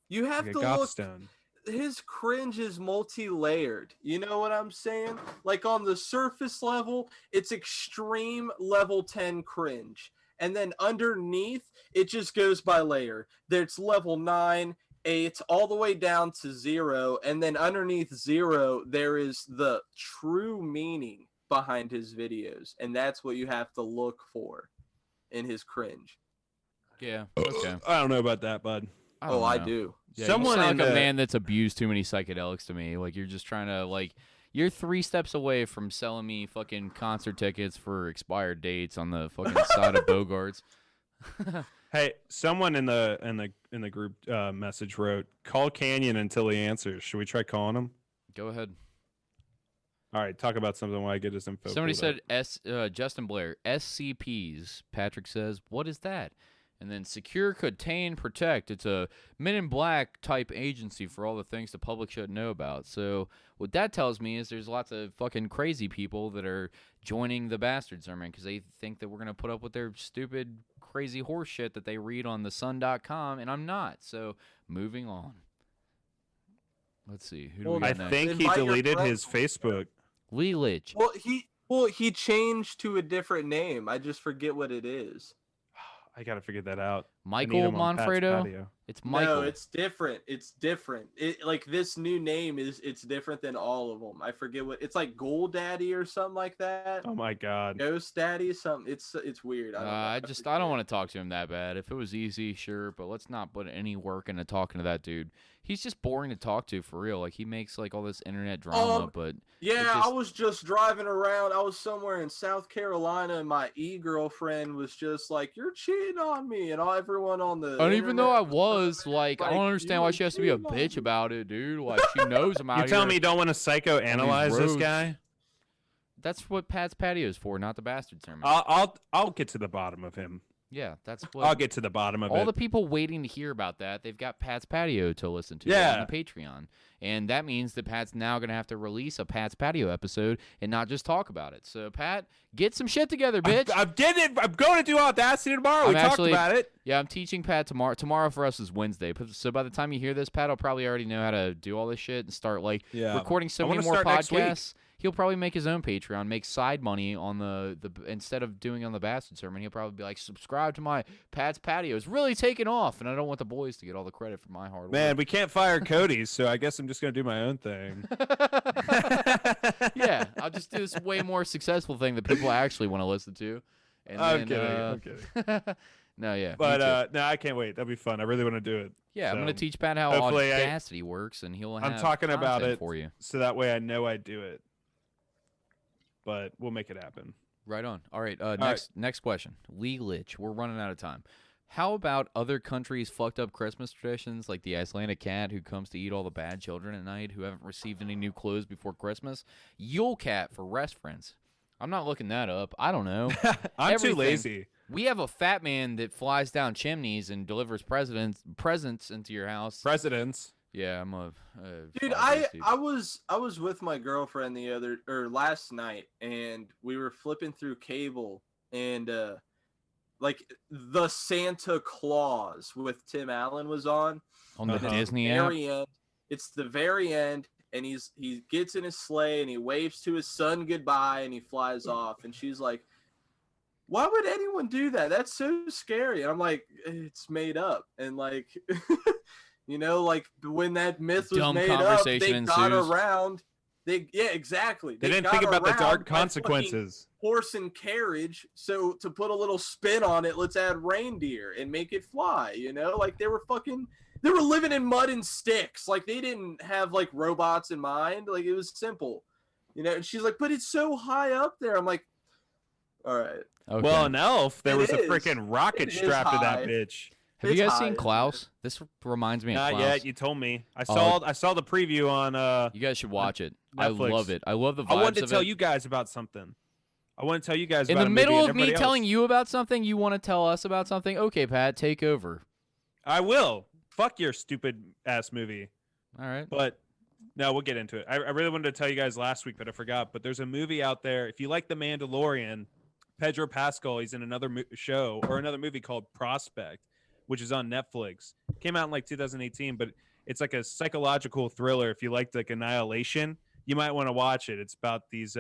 You have like a to goth look. stone. His cringe is multi-layered. You know what I'm saying? Like on the surface level, it's extreme level 10 cringe. And then underneath, it just goes by layer. There's level 9, 8, all the way down to 0. And then underneath 0, there is the true meaning behind his videos. And that's what you have to look for in his cringe. Yeah. Okay. I don't know about that, bud. don't I know. do. Yeah, Someone you sound in like a the- man that's abused too many psychedelics to me. Like you're just trying to like you're 3 steps away from selling me fucking concert tickets for expired dates on the fucking side of Bogarts. Hey, someone in the group message wrote, "Call Canyon until he answers." Should we try calling him? Go ahead. All right, talk about something while I get his info. Somebody pulled said Justin Blair, SCPs. Patrick says, what is that? And then Secure, Contain, Protect. It's a Men in Black type agency for all the things the public should know about. So what that tells me is there's lots of fucking crazy people that are joining the Bastard Sermon because they think that we're going to put up with their stupid crazy horse shit that they read on the sun.com, and I'm not. So moving on. Let's see. Who do we got next? I think he deleted his Facebook. Lee Litch. Well, he changed to a different name. I just forget what it is. I gotta figure that out. Michael Manfredo. It's Michael. No, it's different. It's different. Like this new name it's different than all of them. I forget what it's like. Gold Daddy or something like that. Oh my God. Ghost Daddy, something. It's weird. I don't want to talk to him that bad. If it was easy, sure, but let's not put any work into talking to that dude. He's just boring to talk to for real. Like he makes like all this internet drama, but yeah, I was just driving around. I was somewhere in South Carolina, and my girlfriend was just like, "You're cheating on me," and everyone on the. And even though I was like, I don't understand why she has to be a bitch about it, dude. Like she knows I'm out here. You telling me you don't want to psychoanalyze this guy? That's what Pat's Patio is for, not the bastard sermon. I'll get to the bottom of him. Yeah, that's what. I'll get to the bottom of it. All the people waiting to hear about that, they've got Pat's Patio to listen to on the Patreon. And that means that Pat's now going to have to release a Pat's Patio episode and not just talk about it. So, Pat, get some shit together, bitch. I'm getting it. I'm going to do Audacity tomorrow. We talked about it. Yeah, I'm teaching Pat tomorrow. Tomorrow for us is Wednesday. So by the time you hear this, Pat will probably already know how to do all this shit and start recording so many more podcasts. He'll probably make his own Patreon, make side money on the instead of doing on the Bastard Sermon. He'll probably be like, subscribe to my Pat's Patio. It's really taking off, and I don't want the boys to get all the credit for my hard work. Man, we can't fire Cody, so I guess I'm just gonna do my own thing. Yeah, I'll just do this way more successful thing that people actually want to listen to. And I'm kidding. No, yeah. But no, I can't wait. That'll be fun. I really want to do it. Yeah, so, I'm gonna teach Pat how Audacity works, and he'll have. I'm talking about it for you, so that way I know I do it. But we'll make it happen. Right on. All right. Next question. Lee Litch. We're running out of time. How about other countries' fucked up Christmas traditions, like the Icelandic cat who comes to eat all the bad children at night who haven't received any new clothes before Christmas? Yule cat for restaurants. I'm not looking that up. I don't know. I'm too lazy. We have a fat man that flies down chimneys and delivers presents into your house. Presidents. Yeah, I'm a dude. I was with my girlfriend last night, and we were flipping through cable, and like the Santa Claus with Tim Allen was on the Disney app. End. It's the very end, and he gets in his sleigh and he waves to his son goodbye, and he flies off, and she's like, "Why would anyone do that? That's so scary." And I'm like, "It's made up," and like. You know, like when that myth was made up, they got around. Exactly. They didn't think about the dark consequences. Horse and carriage. So to put a little spin on it, let's add reindeer and make it fly. You know, like they were living in mud and sticks. Like they didn't have like robots in mind. Like it was simple. You know, and she's like, but it's so high up there. I'm like, all right. Okay. Well, in Elf, there was a freaking rocket strapped to that bitch. Have you guys seen Klaus? This reminds me of Klaus. Not yet. You told me. I saw the preview on. You guys should watch it. Netflix. I love it. I love the vibes I wanted to of tell it. you guys about something. I want to tell you guys in about the middle of me telling you about something. You want to tell us about something? Okay, Pat, take over. I will. Fuck your stupid ass movie. All right. But no, we'll get into it. I really wanted to tell you guys last week, but I forgot. But there's a movie out there. If you like The Mandalorian, Pedro Pascal, he's in another show or another movie called Prospect, which is on Netflix. Came out in like 2018, but it's like a psychological thriller. If you liked like Annihilation, you might want to watch it. It's about these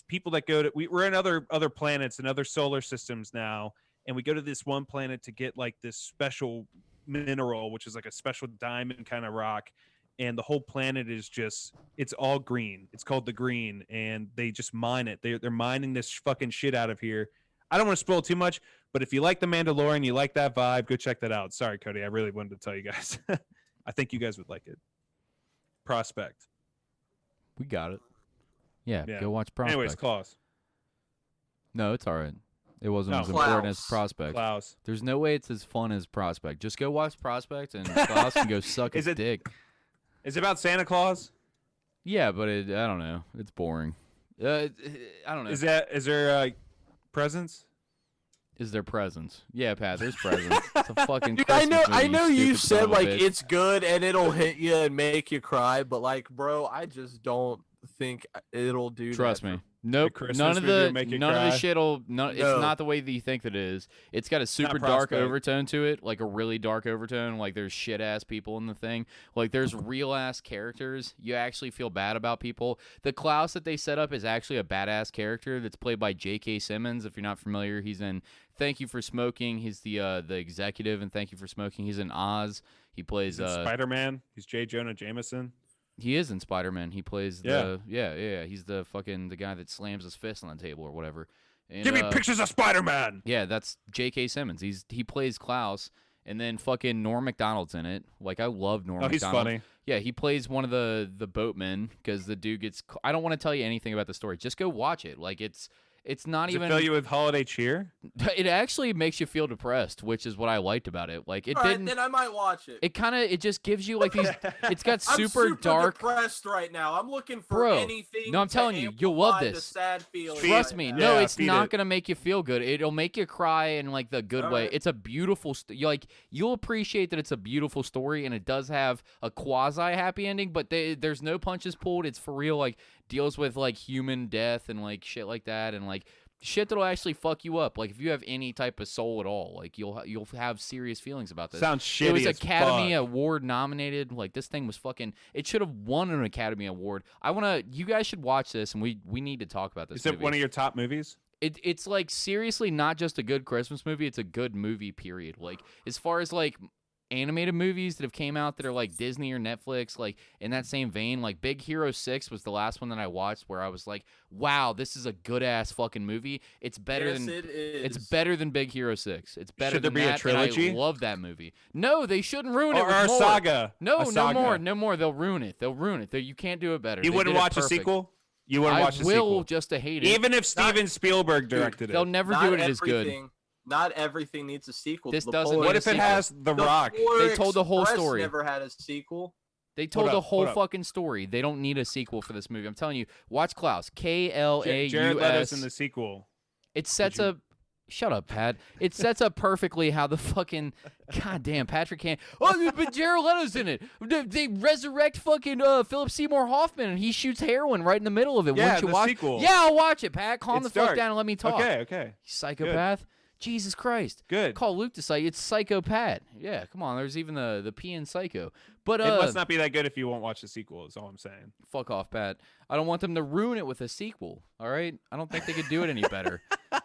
people that go to we're in other planets and other solar systems now, and we go to this one planet to get like this special mineral, which is like a special diamond kind of rock, and the whole planet is just it's all green. It's called the Green, and they just mine it. They're mining this fucking shit out of here. I don't want to spoil too much, but if you like The Mandalorian, you like that vibe, go check that out. Sorry, Cody, I really wanted to tell you guys. I think you guys would like it. Prospect. We got it. Yeah, go watch Prospect. Anyways, Klaus. No, it's all right. It wasn't as important as Prospect. Klaus. There's no way it's as fun as Prospect. Just go watch Prospect, and Klaus can go suck his dick. Is it about Santa Claus? Yeah, but I don't know. It's boring. I don't know. Is there presents? Is there presents? Yeah, Pat, there's presents. It's a fucking Dude, Christmas movie, I know you stupid son said of a like bitch. it's good and it'll hit you and make you cry, but like, bro, I just don't think it'll do. Trust that me. Nope. Christmas None of movie the will make you none of the cry? shit'll. No, it's No. not the way that you think that it is. It's got a super dark Prospect. overtone to it, like a really dark overtone. Like there's shit ass people in the thing. Like there's real ass characters. You actually feel bad about people. The Klaus that they set up is actually a badass character that's played by J.K. Simmons. If you're not familiar, he's in Thank You for Smoking. He's the executive in Thank You for Smoking. He's in Oz. He plays Spider-Man. He's J. Jonah Jameson. He is in Spider-Man. He plays the He's the guy that slams his fist on the table or whatever. And, Give me pictures of Spider-Man. Yeah, that's J.K. Simmons. He plays Klaus, and then fucking Norm Macdonald's in it. Like I love Norm. Oh, he's Macdonald. funny. Yeah, he plays one of the boatmen because the dude gets. I don't want to tell you anything about the story. Just go watch it. Like it's not Does even. it fill you with holiday cheer? It actually makes you feel depressed, which is what I liked about it. Like it All right, didn't. then I might watch it. It just gives you like these. It's got I'm super dark. depressed right now. I'm looking for Bro, anything. no, I'm to telling you, you'll love amplify the this. sad feeling Trust right me, now. no, Yeah, it's feed not it. gonna make you feel good. It'll make you cry in like the good All way. right. It's a beautiful, you'll appreciate that it's a beautiful story, and it does have a quasi happy ending. But there's no punches pulled. It's for real. Like deals with like human death and like shit like that, and like shit that'll actually fuck you up. Like if you have any type of soul at all, like you'll have serious feelings about this. Sounds shitty. It was as Academy fuck. Award nominated. Like this thing was fucking. It should have won an Academy Award. You guys should watch this, and we need to talk about this. Is it movie. one of your top movies? It's like seriously not just a good Christmas movie. It's a good movie. Period. Like as far as like animated movies that have came out that are like Disney or Netflix, like in that same vein, like Big Hero 6 was the last one that I watched where I was like, wow, this is a good ass fucking movie. It's better Yes, than it is. it's better than Big Hero 6. It's better Should there than be a that, trilogy? and I love that movie. No, they shouldn't ruin it Or with a more. saga? No, A no saga. more. They'll ruin it. You can't do it better. You They wouldn't did it watch a perfect. sequel? You wouldn't watch I a will sequel? just to hate it. Even if Steven Spielberg directed They'll it. never Not do it as good. everything- Not everything needs a sequel. This The doesn't Polar What if it sequel. has The Rock? Polar They told the whole Express story. Never had a sequel. They told Hold the up, whole hold up. fucking story. They don't need a sequel for this movie. I'm telling you, watch Klaus. K-L-A-U-S. Jared Leto's in the sequel. It sets you- up. Shut up, Pat. It sets up perfectly how the fucking goddamn Patrick can't. Oh, but Jared Leto's in it. They resurrect fucking Philip Seymour Hoffman, and he shoots heroin right in the middle of it. Yeah, Wouldn't you the watch? sequel. Yeah, I'll watch it, Pat. Calm It's the fuck dark. down and let me talk. Okay. You psychopath. Jesus Christ. Good. Call Luke to say it's psychopath. Yeah, come on. There's even the P in psycho. But It must not be that good if you won't watch the sequel, is all I'm saying. fuck off, Pat. I don't want them to ruin it with a sequel. All right, I don't think they could do it any better.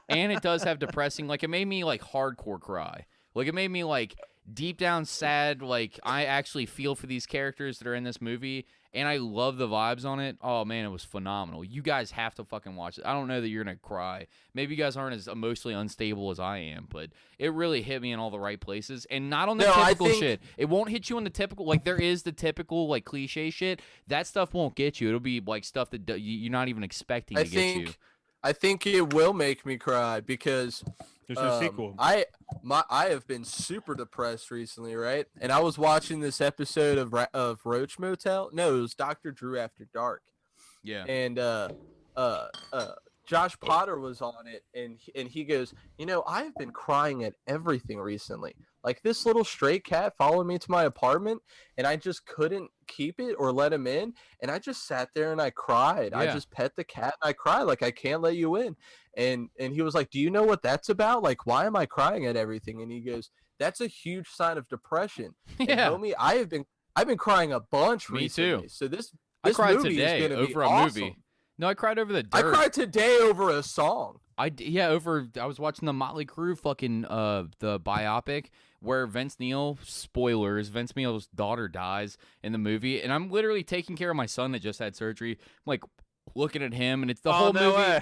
And it does have depressing. Like it made me like hardcore cry. Like it made me like deep down sad. Like I actually feel for these characters that are in this movie, and I love the vibes on it. Oh man, it was phenomenal. You guys have to fucking watch it. I don't know that you're gonna cry. Maybe you guys aren't as emotionally unstable as I am, but it really hit me in all the right places, and not on the No, I typical think- shit. It won't hit you on the typical. Like there is the typical like cliche shit. That stuff won't get you. It'll be like stuff that you're not even expecting to get you. I think it will make me cry because There's no sequel. I have been super depressed recently, right? And I was watching this episode of Roach Motel. No, it was Dr. Drew After Dark. Yeah. And Josh Potter was on it, and he goes, I've been crying at everything recently. Like this little stray cat followed me to my apartment, and I just couldn't keep it or let him in, and I just sat there and I cried. I Yeah. just pet the cat and I cried like I can't let you in. And he was like, "Do you know what that's about? Like, why am I crying at everything?" And he goes, "That's a huge sign of depression." And Yeah. homie, I've been crying a bunch Me recently. too. So this I cried movie today is gonna be over a awesome. movie. No, I cried over the dirt. I cried today over a song. I was watching the Motley Crue fucking the biopic where Vince Neil, spoilers, Vince Neil's daughter dies in the movie, and I'm literally taking care of my son that just had surgery. I'm like looking at him, and it's the whole no movie. way.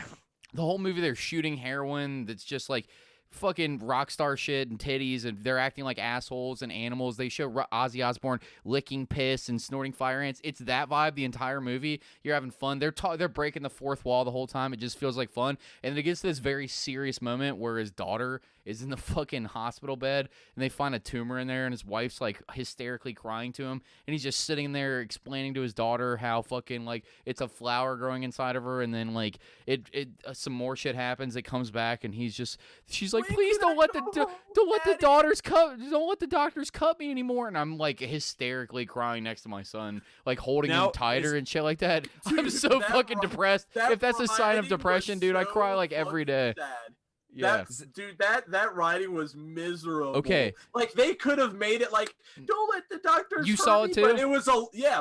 The whole movie they're shooting heroin that's just like fucking rock star shit and titties, and they're acting like assholes and animals. They show Ozzy Osbourne licking piss and snorting fire ants. It's that vibe the entire movie. You're having fun. They're breaking the fourth wall the whole time. It just feels like fun. And then it gets to this very serious moment where his daughter is in the fucking hospital bed, and they find a tumor in there, and his wife's like hysterically crying to him, and he's just sitting there explaining to his daughter how fucking like it's a flower growing inside of her, and then like it some more shit happens. It comes back, and she's like, please don't let the doctors cut me anymore. And I'm like hysterically crying next to my son, like holding him tighter and shit like that. Dude, I'm so fucking depressed. If that's a sign of depression, dude, I cry like every day. Sad. Yeah, that writing was miserable. Okay, like they could have made it like, don't let the doctors. You saw it too, but it was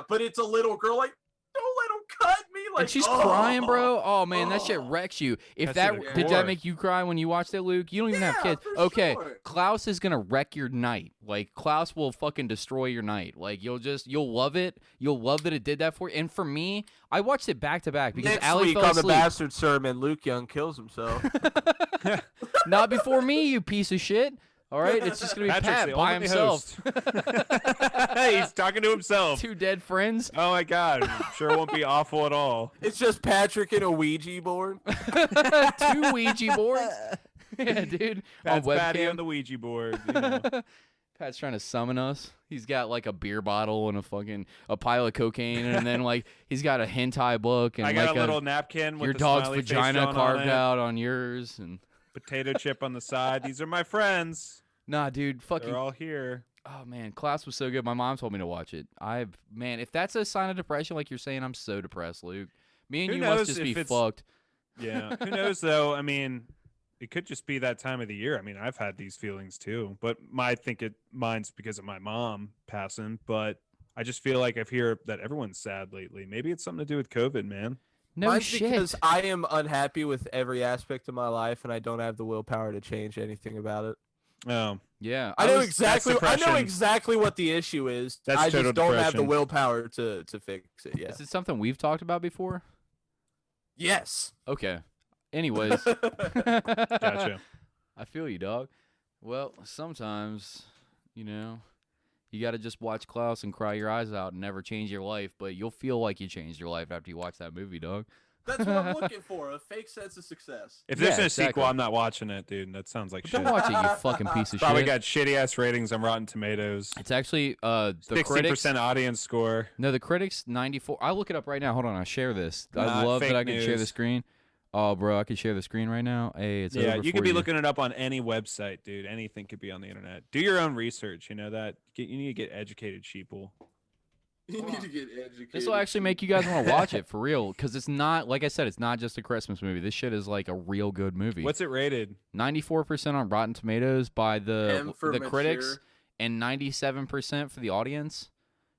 but it's a little girl like, don't let them cut me. Like, and she's crying, bro. Oh man, that shit wrecks you. If did that make you cry when you watched it, Luke? You don't even have kids. Okay, sure. Klaus is gonna wreck your night. Like Klaus will fucking destroy your night. Like you'll love it. You'll love that it did that for you. And for me, I watched it back to back because next Allie week fell on asleep. the Bastard Sermon, Luke Young kills himself. Not before me, you piece of shit. All right, it's just gonna be Pat by himself. Hey, he's talking to himself. Two dead friends. Oh my god, I'm sure it won't be awful at all. It's just Patrick and a Ouija board. Two Ouija boards. Yeah, dude. Pat's on Patty webcam. on the Ouija board. You know. Pat's trying to summon us. He's got like a beer bottle and a pile of cocaine, and then like he's got a hentai book and I got like a little napkin with your the dog's smiley face vagina drawn carved on it. out on yours and Potato chip on the side. These are my friends. nah, dude, fucking. They're all here. Oh man, Klaus was so good. My mom told me to watch it. Man, if that's a sign of depression, like you're saying, I'm so depressed, Luke. Me and Who you knows must just be if it's- fucked. Yeah. Who knows though? I mean, it could just be that time of the year. I mean, I've had these feelings too, but mine's because of my mom passing. But I just feel like I've heard that everyone's sad lately. Maybe it's something to do with COVID, man. No Mine's shit. because I am unhappy with every aspect of my life, and I don't have the willpower to change anything about it. Oh, yeah, I know that's depression. exactly what the issue is. That's I total just don't have the depression. willpower to fix it. Yeah. Is it something we've talked about before? Yes. Okay. Anyways, gotcha. I feel you, dog. Well, sometimes, you got to just watch Klaus and cry your eyes out and never change your life, but you'll feel like you changed your life after you watch that movie, dog. That's what I'm looking for, a fake sense of success. If there's Yeah, no exactly. sequel, I'm not watching it, dude. That sounds like shit. Don't watch it, you fucking piece of Probably shit. got shitty ass ratings on Rotten Tomatoes. It's actually the 60% critics. audience score. No, the critics 94. I'll look it up right now. Hold on, I'll share this. I Not love that fake I can share the news. screen. Oh, bro, I can share the screen right now. Hey, it's over You for could be looking it up on any website, dude. Anything could be on the internet. Do your own research. You know that. You need to get educated, sheeple. You need to get educated. This will actually make you guys want to watch it for real, because it's not, like I said, it's not just a Christmas movie. This shit is like a real good movie. What's it rated? 94% on Rotten Tomatoes by the mature. critics and 97% for the audience.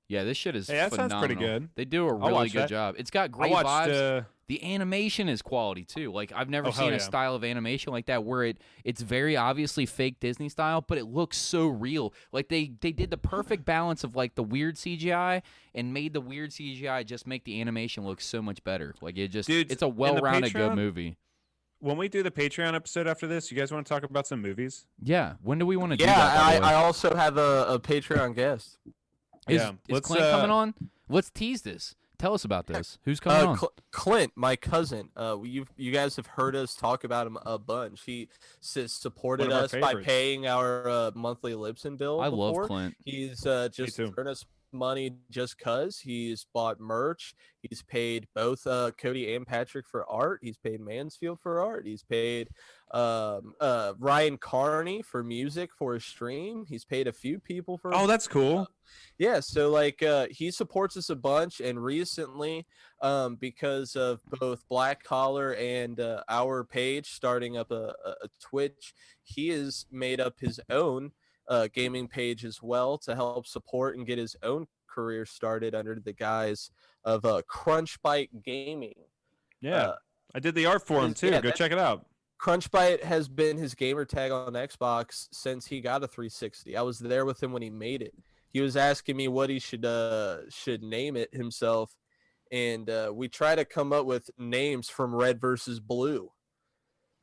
Yeah, this shit is Hey, that sounds phenomenal. pretty good. They do a I'll really watch good that. job. It's got I great watched. vibes. The animation is quality too. Like I've never Oh, hell seen a yeah. style of animation like that where it's very obviously fake Disney style, but it looks so real. Like they did the perfect balance of like the weird CGI and made the weird CGI just make the animation look so much better. Like it just Dude, it's a in the well-rounded good Patreon- movie. When we do the Patreon episode after this, you guys want to talk about some movies? Yeah, when do we want to do Yeah, that? by the way? I also have a Patreon guest. Is let's, Clint coming on? Let's tease this. Tell us about this. Who's coming on? Clint, my cousin. You guys have heard us talk about him a bunch. He supported One of our us by favorites. paying our monthly Libsyn bill. I before. love Clint. He's just too. earned us money just cause. He's bought merch. He's paid both Cody and Patrick for art. He's paid Mansfield for art. He's paid Ryan Carney for music for his stream. He's paid a few people for. Oh, that's cool. Yeah, so like he supports us a bunch, and recently, because of both Black Collar and our page starting up a Twitch, he has made up his own gaming page as well to help support and get his own career started under the guise of Crunchbite Gaming. Yeah, I did the art for him too. yeah, Go check it out. Crunchbite has been his gamer tag on Xbox since he got a 360. I was there with him when he made it. He was asking me what he should name it himself, and we try to come up with names from Red versus Blue.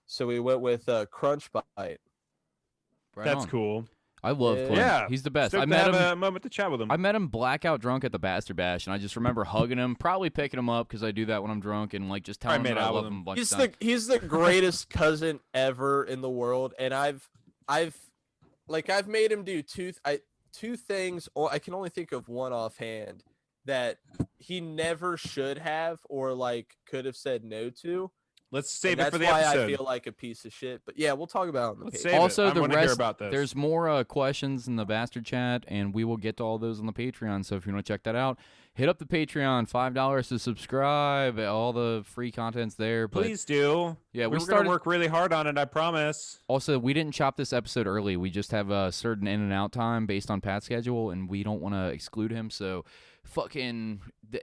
So we went with Crunchbite. Right That's on. cool. I love Clint. Yeah, He's the best. Stoked I to met have him. a moment to chat with him. I met him blackout drunk at the Bastard Bash, and I just remember hugging him, probably picking him up because I do that when I'm drunk, and like just telling him Probably that I made out love with him him. a bunch of times. He's the greatest cousin ever in the world, and I've made him do two things. Or I can only think of one offhand that he never should have or like could have said no to. Let's save And it for that's the why episode. I feel like a piece of shit. But yeah, we'll talk about it on the Let's page. save it. Also, I the wanna hear rest, about this. there's more questions in the Bastard Chat, and we will get to all those on the Patreon. So if you want to check that out, hit up the Patreon, $5 to subscribe. All the free content's there. But Please do. yeah, we're we going to work really hard on it, I promise. Also, we didn't chop this episode early. We just have a certain in and out time based on Pat's schedule, and we don't want to exclude him. So,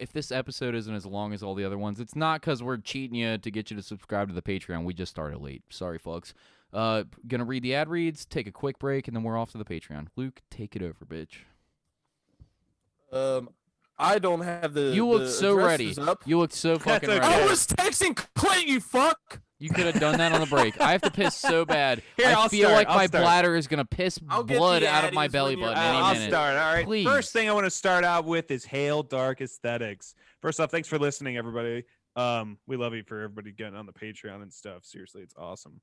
if this episode isn't as long as all the other ones, it's not because we're cheating you to get you to subscribe to the Patreon. We just started late. Sorry, folks. Gonna read the ad reads, take a quick break, and then we're off to the Patreon. Luke, take it over, bitch. I don't have the. You looked so ready. addresses up. You looked so fucking okay. ready. I was texting Clint, you fuck. You could have done that on the break. I have to piss so bad. Here, I I'll feel start, like I'll my start. bladder is gonna piss I'll get blood the out of my addies belly when you're- button any I'll minute. start. All right. Please. First thing I want to start out with is Hail Dark Aesthetics. First off, thanks for listening, everybody. We love you for everybody getting on the Patreon and stuff. Seriously, it's awesome.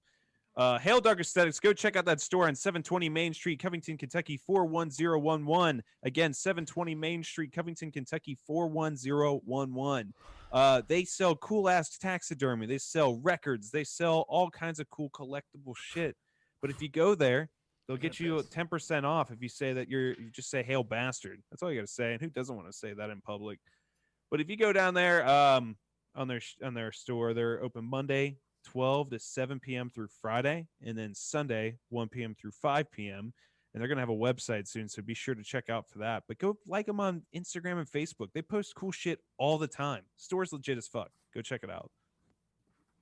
Hail Dark Aesthetics. Go check out that store on 720 Main Street, Covington, Kentucky 41011. Again, 720 Main Street, Covington, Kentucky 41011. They sell cool ass taxidermy. They sell records. They sell all kinds of cool collectible shit. But if you go there, they'll get you 10% off if you say that you just say Hail Bastard. That's all you got to say. And who doesn't want to say that in public? But if you go down there on their store, they're open Monday 12 to 7 p.m. through Friday, and then Sunday 1 p.m. through 5 p.m. And they're going to have a website soon, so be sure to check out for that. But go like them on Instagram and Facebook. They post cool shit all the time. Store's legit as fuck. Go check it out.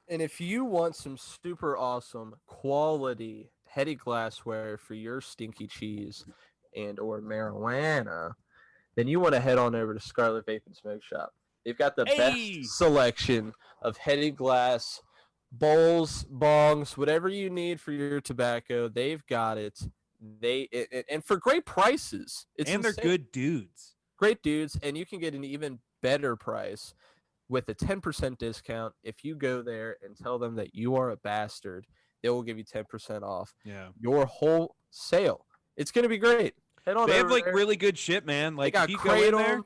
And if you want some super awesome quality heady glassware for your stinky cheese and or marijuana, then you want to head on over to Scarlet Vape and Smoke Shop. They've got the best selection of heady glass, bowls, bongs, whatever you need for your tobacco. They've got it. And for great prices. It's and they're insane. good dudes. Great dudes, and you can get an even better price with a 10% discount if you go there and tell them that you are a bastard. They will give you 10% off your whole sale. It's going to be great. Head on They have over like there. really good shit, man. Like They got if you go in Kratom. there,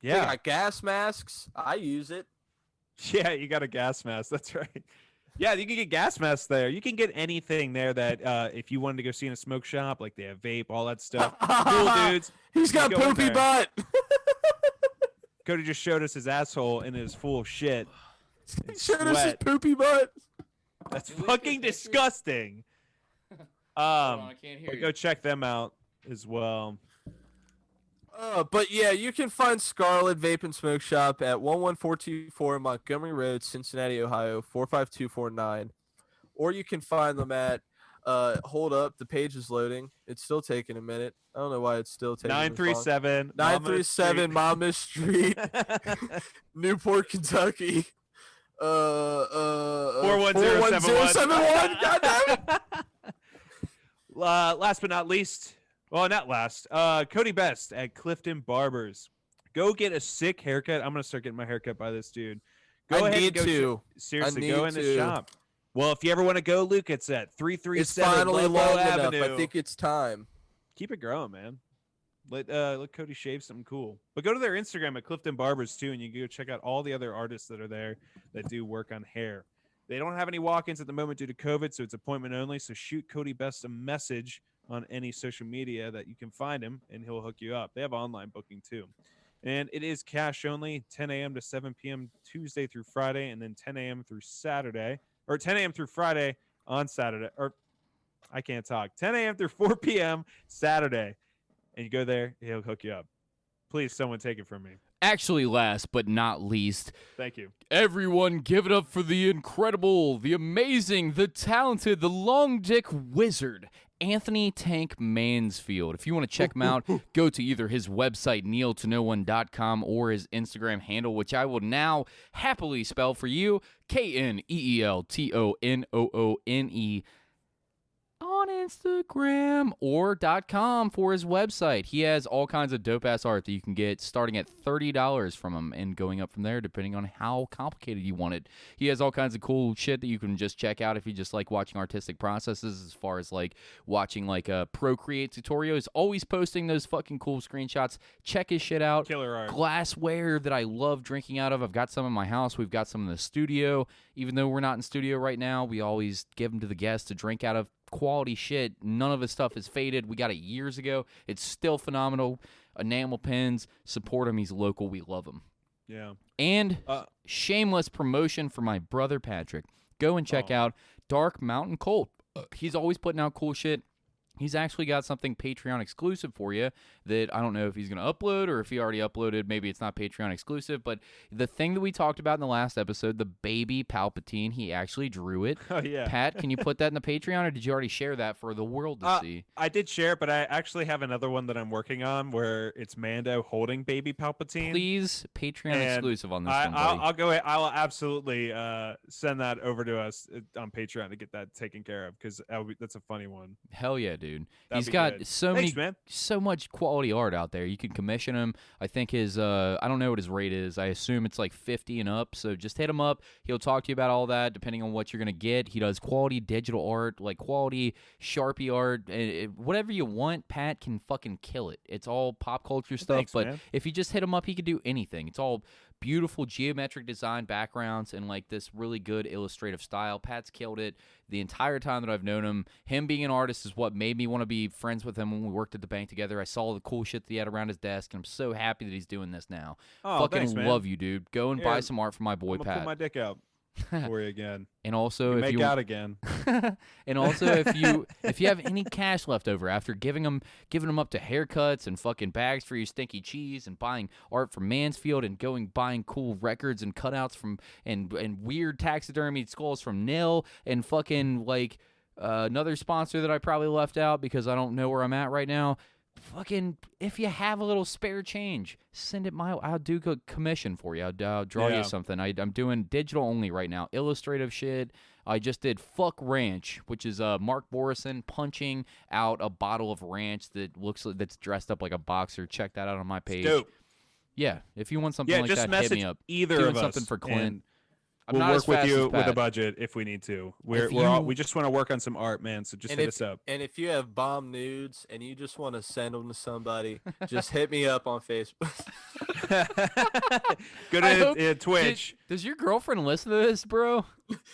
They yeah, got gas masks. I use it. yeah, you got a gas mask. That's right. Yeah, you can get gas masks there. You can get anything there that if you wanted to go see in a smoke shop, like they have vape, all that stuff. Cool dudes. He's got Go in poopy there. butt. Cody just showed us his asshole and it is full of shit. He showed us his Sweat. poopy butt. That's fucking disgusting. I can't hear But you. go check them out as well. But yeah, you can find Scarlet Vape and Smoke Shop at 11424 Montgomery Road, Cincinnati, Ohio 45249, or you can find them at hold up, the page is loading. It's still taking a minute. I don't know why it's still taking 937 937 Monmouth Street, Newport, Kentucky. 41071. God damn it! Last but not least, well, not last, Cody Best at Clifton Barbers. Go get a sick haircut. I'm gonna start getting my haircut by this dude. Go I ahead need and go to. seriously, I go need in the to. shop. Well, if you ever want to go, Luke, it's at It's 337 finally Lobo long Avenue. enough. I think it's time. Keep it growing, man. Let Cody shave something cool. But go to their Instagram at Clifton Barbers too, and you can go check out all the other artists that are there that do work on hair. They don't have any walk-ins at the moment due to COVID, so it's appointment only. So shoot Cody Best a message on any social media that you can find him, and he'll hook you up. They have online booking too. And it is cash only, 10 a.m. to 7 p.m. Tuesday through Friday, and then 10 a.m. through Saturday, or 10 a.m. through Friday on Saturday, or I can't talk, 10 a.m. through 4 p.m. Saturday. And you go there, he'll hook you up. Please, someone take it from me. Actually, last but not least, Thank you. everyone give it up for the incredible, the amazing, the talented, the long dick wizard, Anthony Tank Mansfield. If you want to check him out, go to either his website, kneeltonoone.com, or his Instagram handle, which I will now happily spell for you, KNEELTONOONE. On on Instagram or .com for his website. He has all kinds of dope-ass art that you can get starting at $30 from him and going up from there depending on how complicated you want it. He has all kinds of cool shit that you can just check out if you just like watching artistic processes, as far as like watching like a Procreate tutorial. He's always posting those fucking cool screenshots. Check his shit out. Killer art. Glassware that I love drinking out of. I've got some in my house. We've got some in the studio. Even though we're not in studio right now, we always give them to the guests to drink out of. Quality shit. None of his stuff is faded. We got it years ago. It's still phenomenal. Enamel pens. Support him. He's local. We love him. Yeah. And shameless promotion for my brother Patrick. Go and check out Dark Mountain Cold. He's always putting out cool shit. He's actually got something Patreon exclusive for you that I don't know if he's going to upload or if he already uploaded. Maybe it's not Patreon exclusive, but the thing that we talked about in the last episode, the baby Palpatine, he actually drew it. Oh, yeah. Pat, can you put that in the Patreon, or did you already share that for the world to see? I did share, but I actually have another one that I'm working on where it's Mando holding baby Palpatine. Please, Patreon exclusive on this one, buddy. I'll go ahead. I'll absolutely send that over to us on Patreon to get that taken care of, because that's a funny one. Hell yeah, dude. That'd He's got good. so Thanks, many, man. so much quality art out there. You can commission him. I think his, I don't know what his rate is. I assume it's like 50 and up. So just hit him up. He'll talk to you about all that, depending on what you're gonna get. He does quality digital art, like quality Sharpie art, whatever you want. Pat can fucking kill it. It's all pop culture stuff. Thanks, but man. if you just hit him up, he could do anything. It's all beautiful geometric design backgrounds and like this really good illustrative style. Pat's killed it the entire time that I've known him. Him being an artist is what made me want to be friends with him when we worked at the bank together. I saw the cool shit that he had around his desk, and I'm so happy that he's doing this now. Oh, fucking thanks, man. love you, dude. Go and buy some art for my boy I'm gonna Pat. pull my dick out for you again. And also, You if make you out again. and also, if you have any cash left over after giving them up to haircuts and fucking bags for your stinky cheese and buying art from Mansfield and buying cool records and cutouts from and weird taxidermied skulls from Nil and fucking like another sponsor that I probably left out because I don't know where I'm at right now. Fucking, if you have a little spare change, send it my way. I'll do a commission for you. I'll draw you something. I'm doing digital only right now, illustrative shit. I just did Fuck Ranch, which is Mark Borison punching out a bottle of ranch that's dressed up like a boxer. Check that out on my page. Dope. Yeah, if you want something like just that, message hit me up. either Doing of us. something for Clint. and I'm We'll not work as with fast you as with a Pat. budget if we need to. If We just want to work on some art, man. So just And hit if, us up. and if you have bomb nudes and you just want to send them to somebody, just hit me up on Facebook. Go I hope- to Twitch. Does your girlfriend listen to this, bro?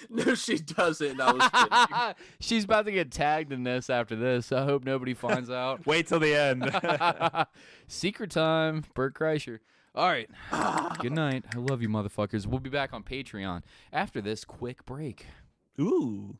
No, she doesn't. I was kidding. She's about to get tagged in this after this. I hope nobody finds out. Wait till the end. Secret time, Bert Kreischer. All right. Good night. I love you, motherfuckers. We'll be back on Patreon after this quick break. Ooh.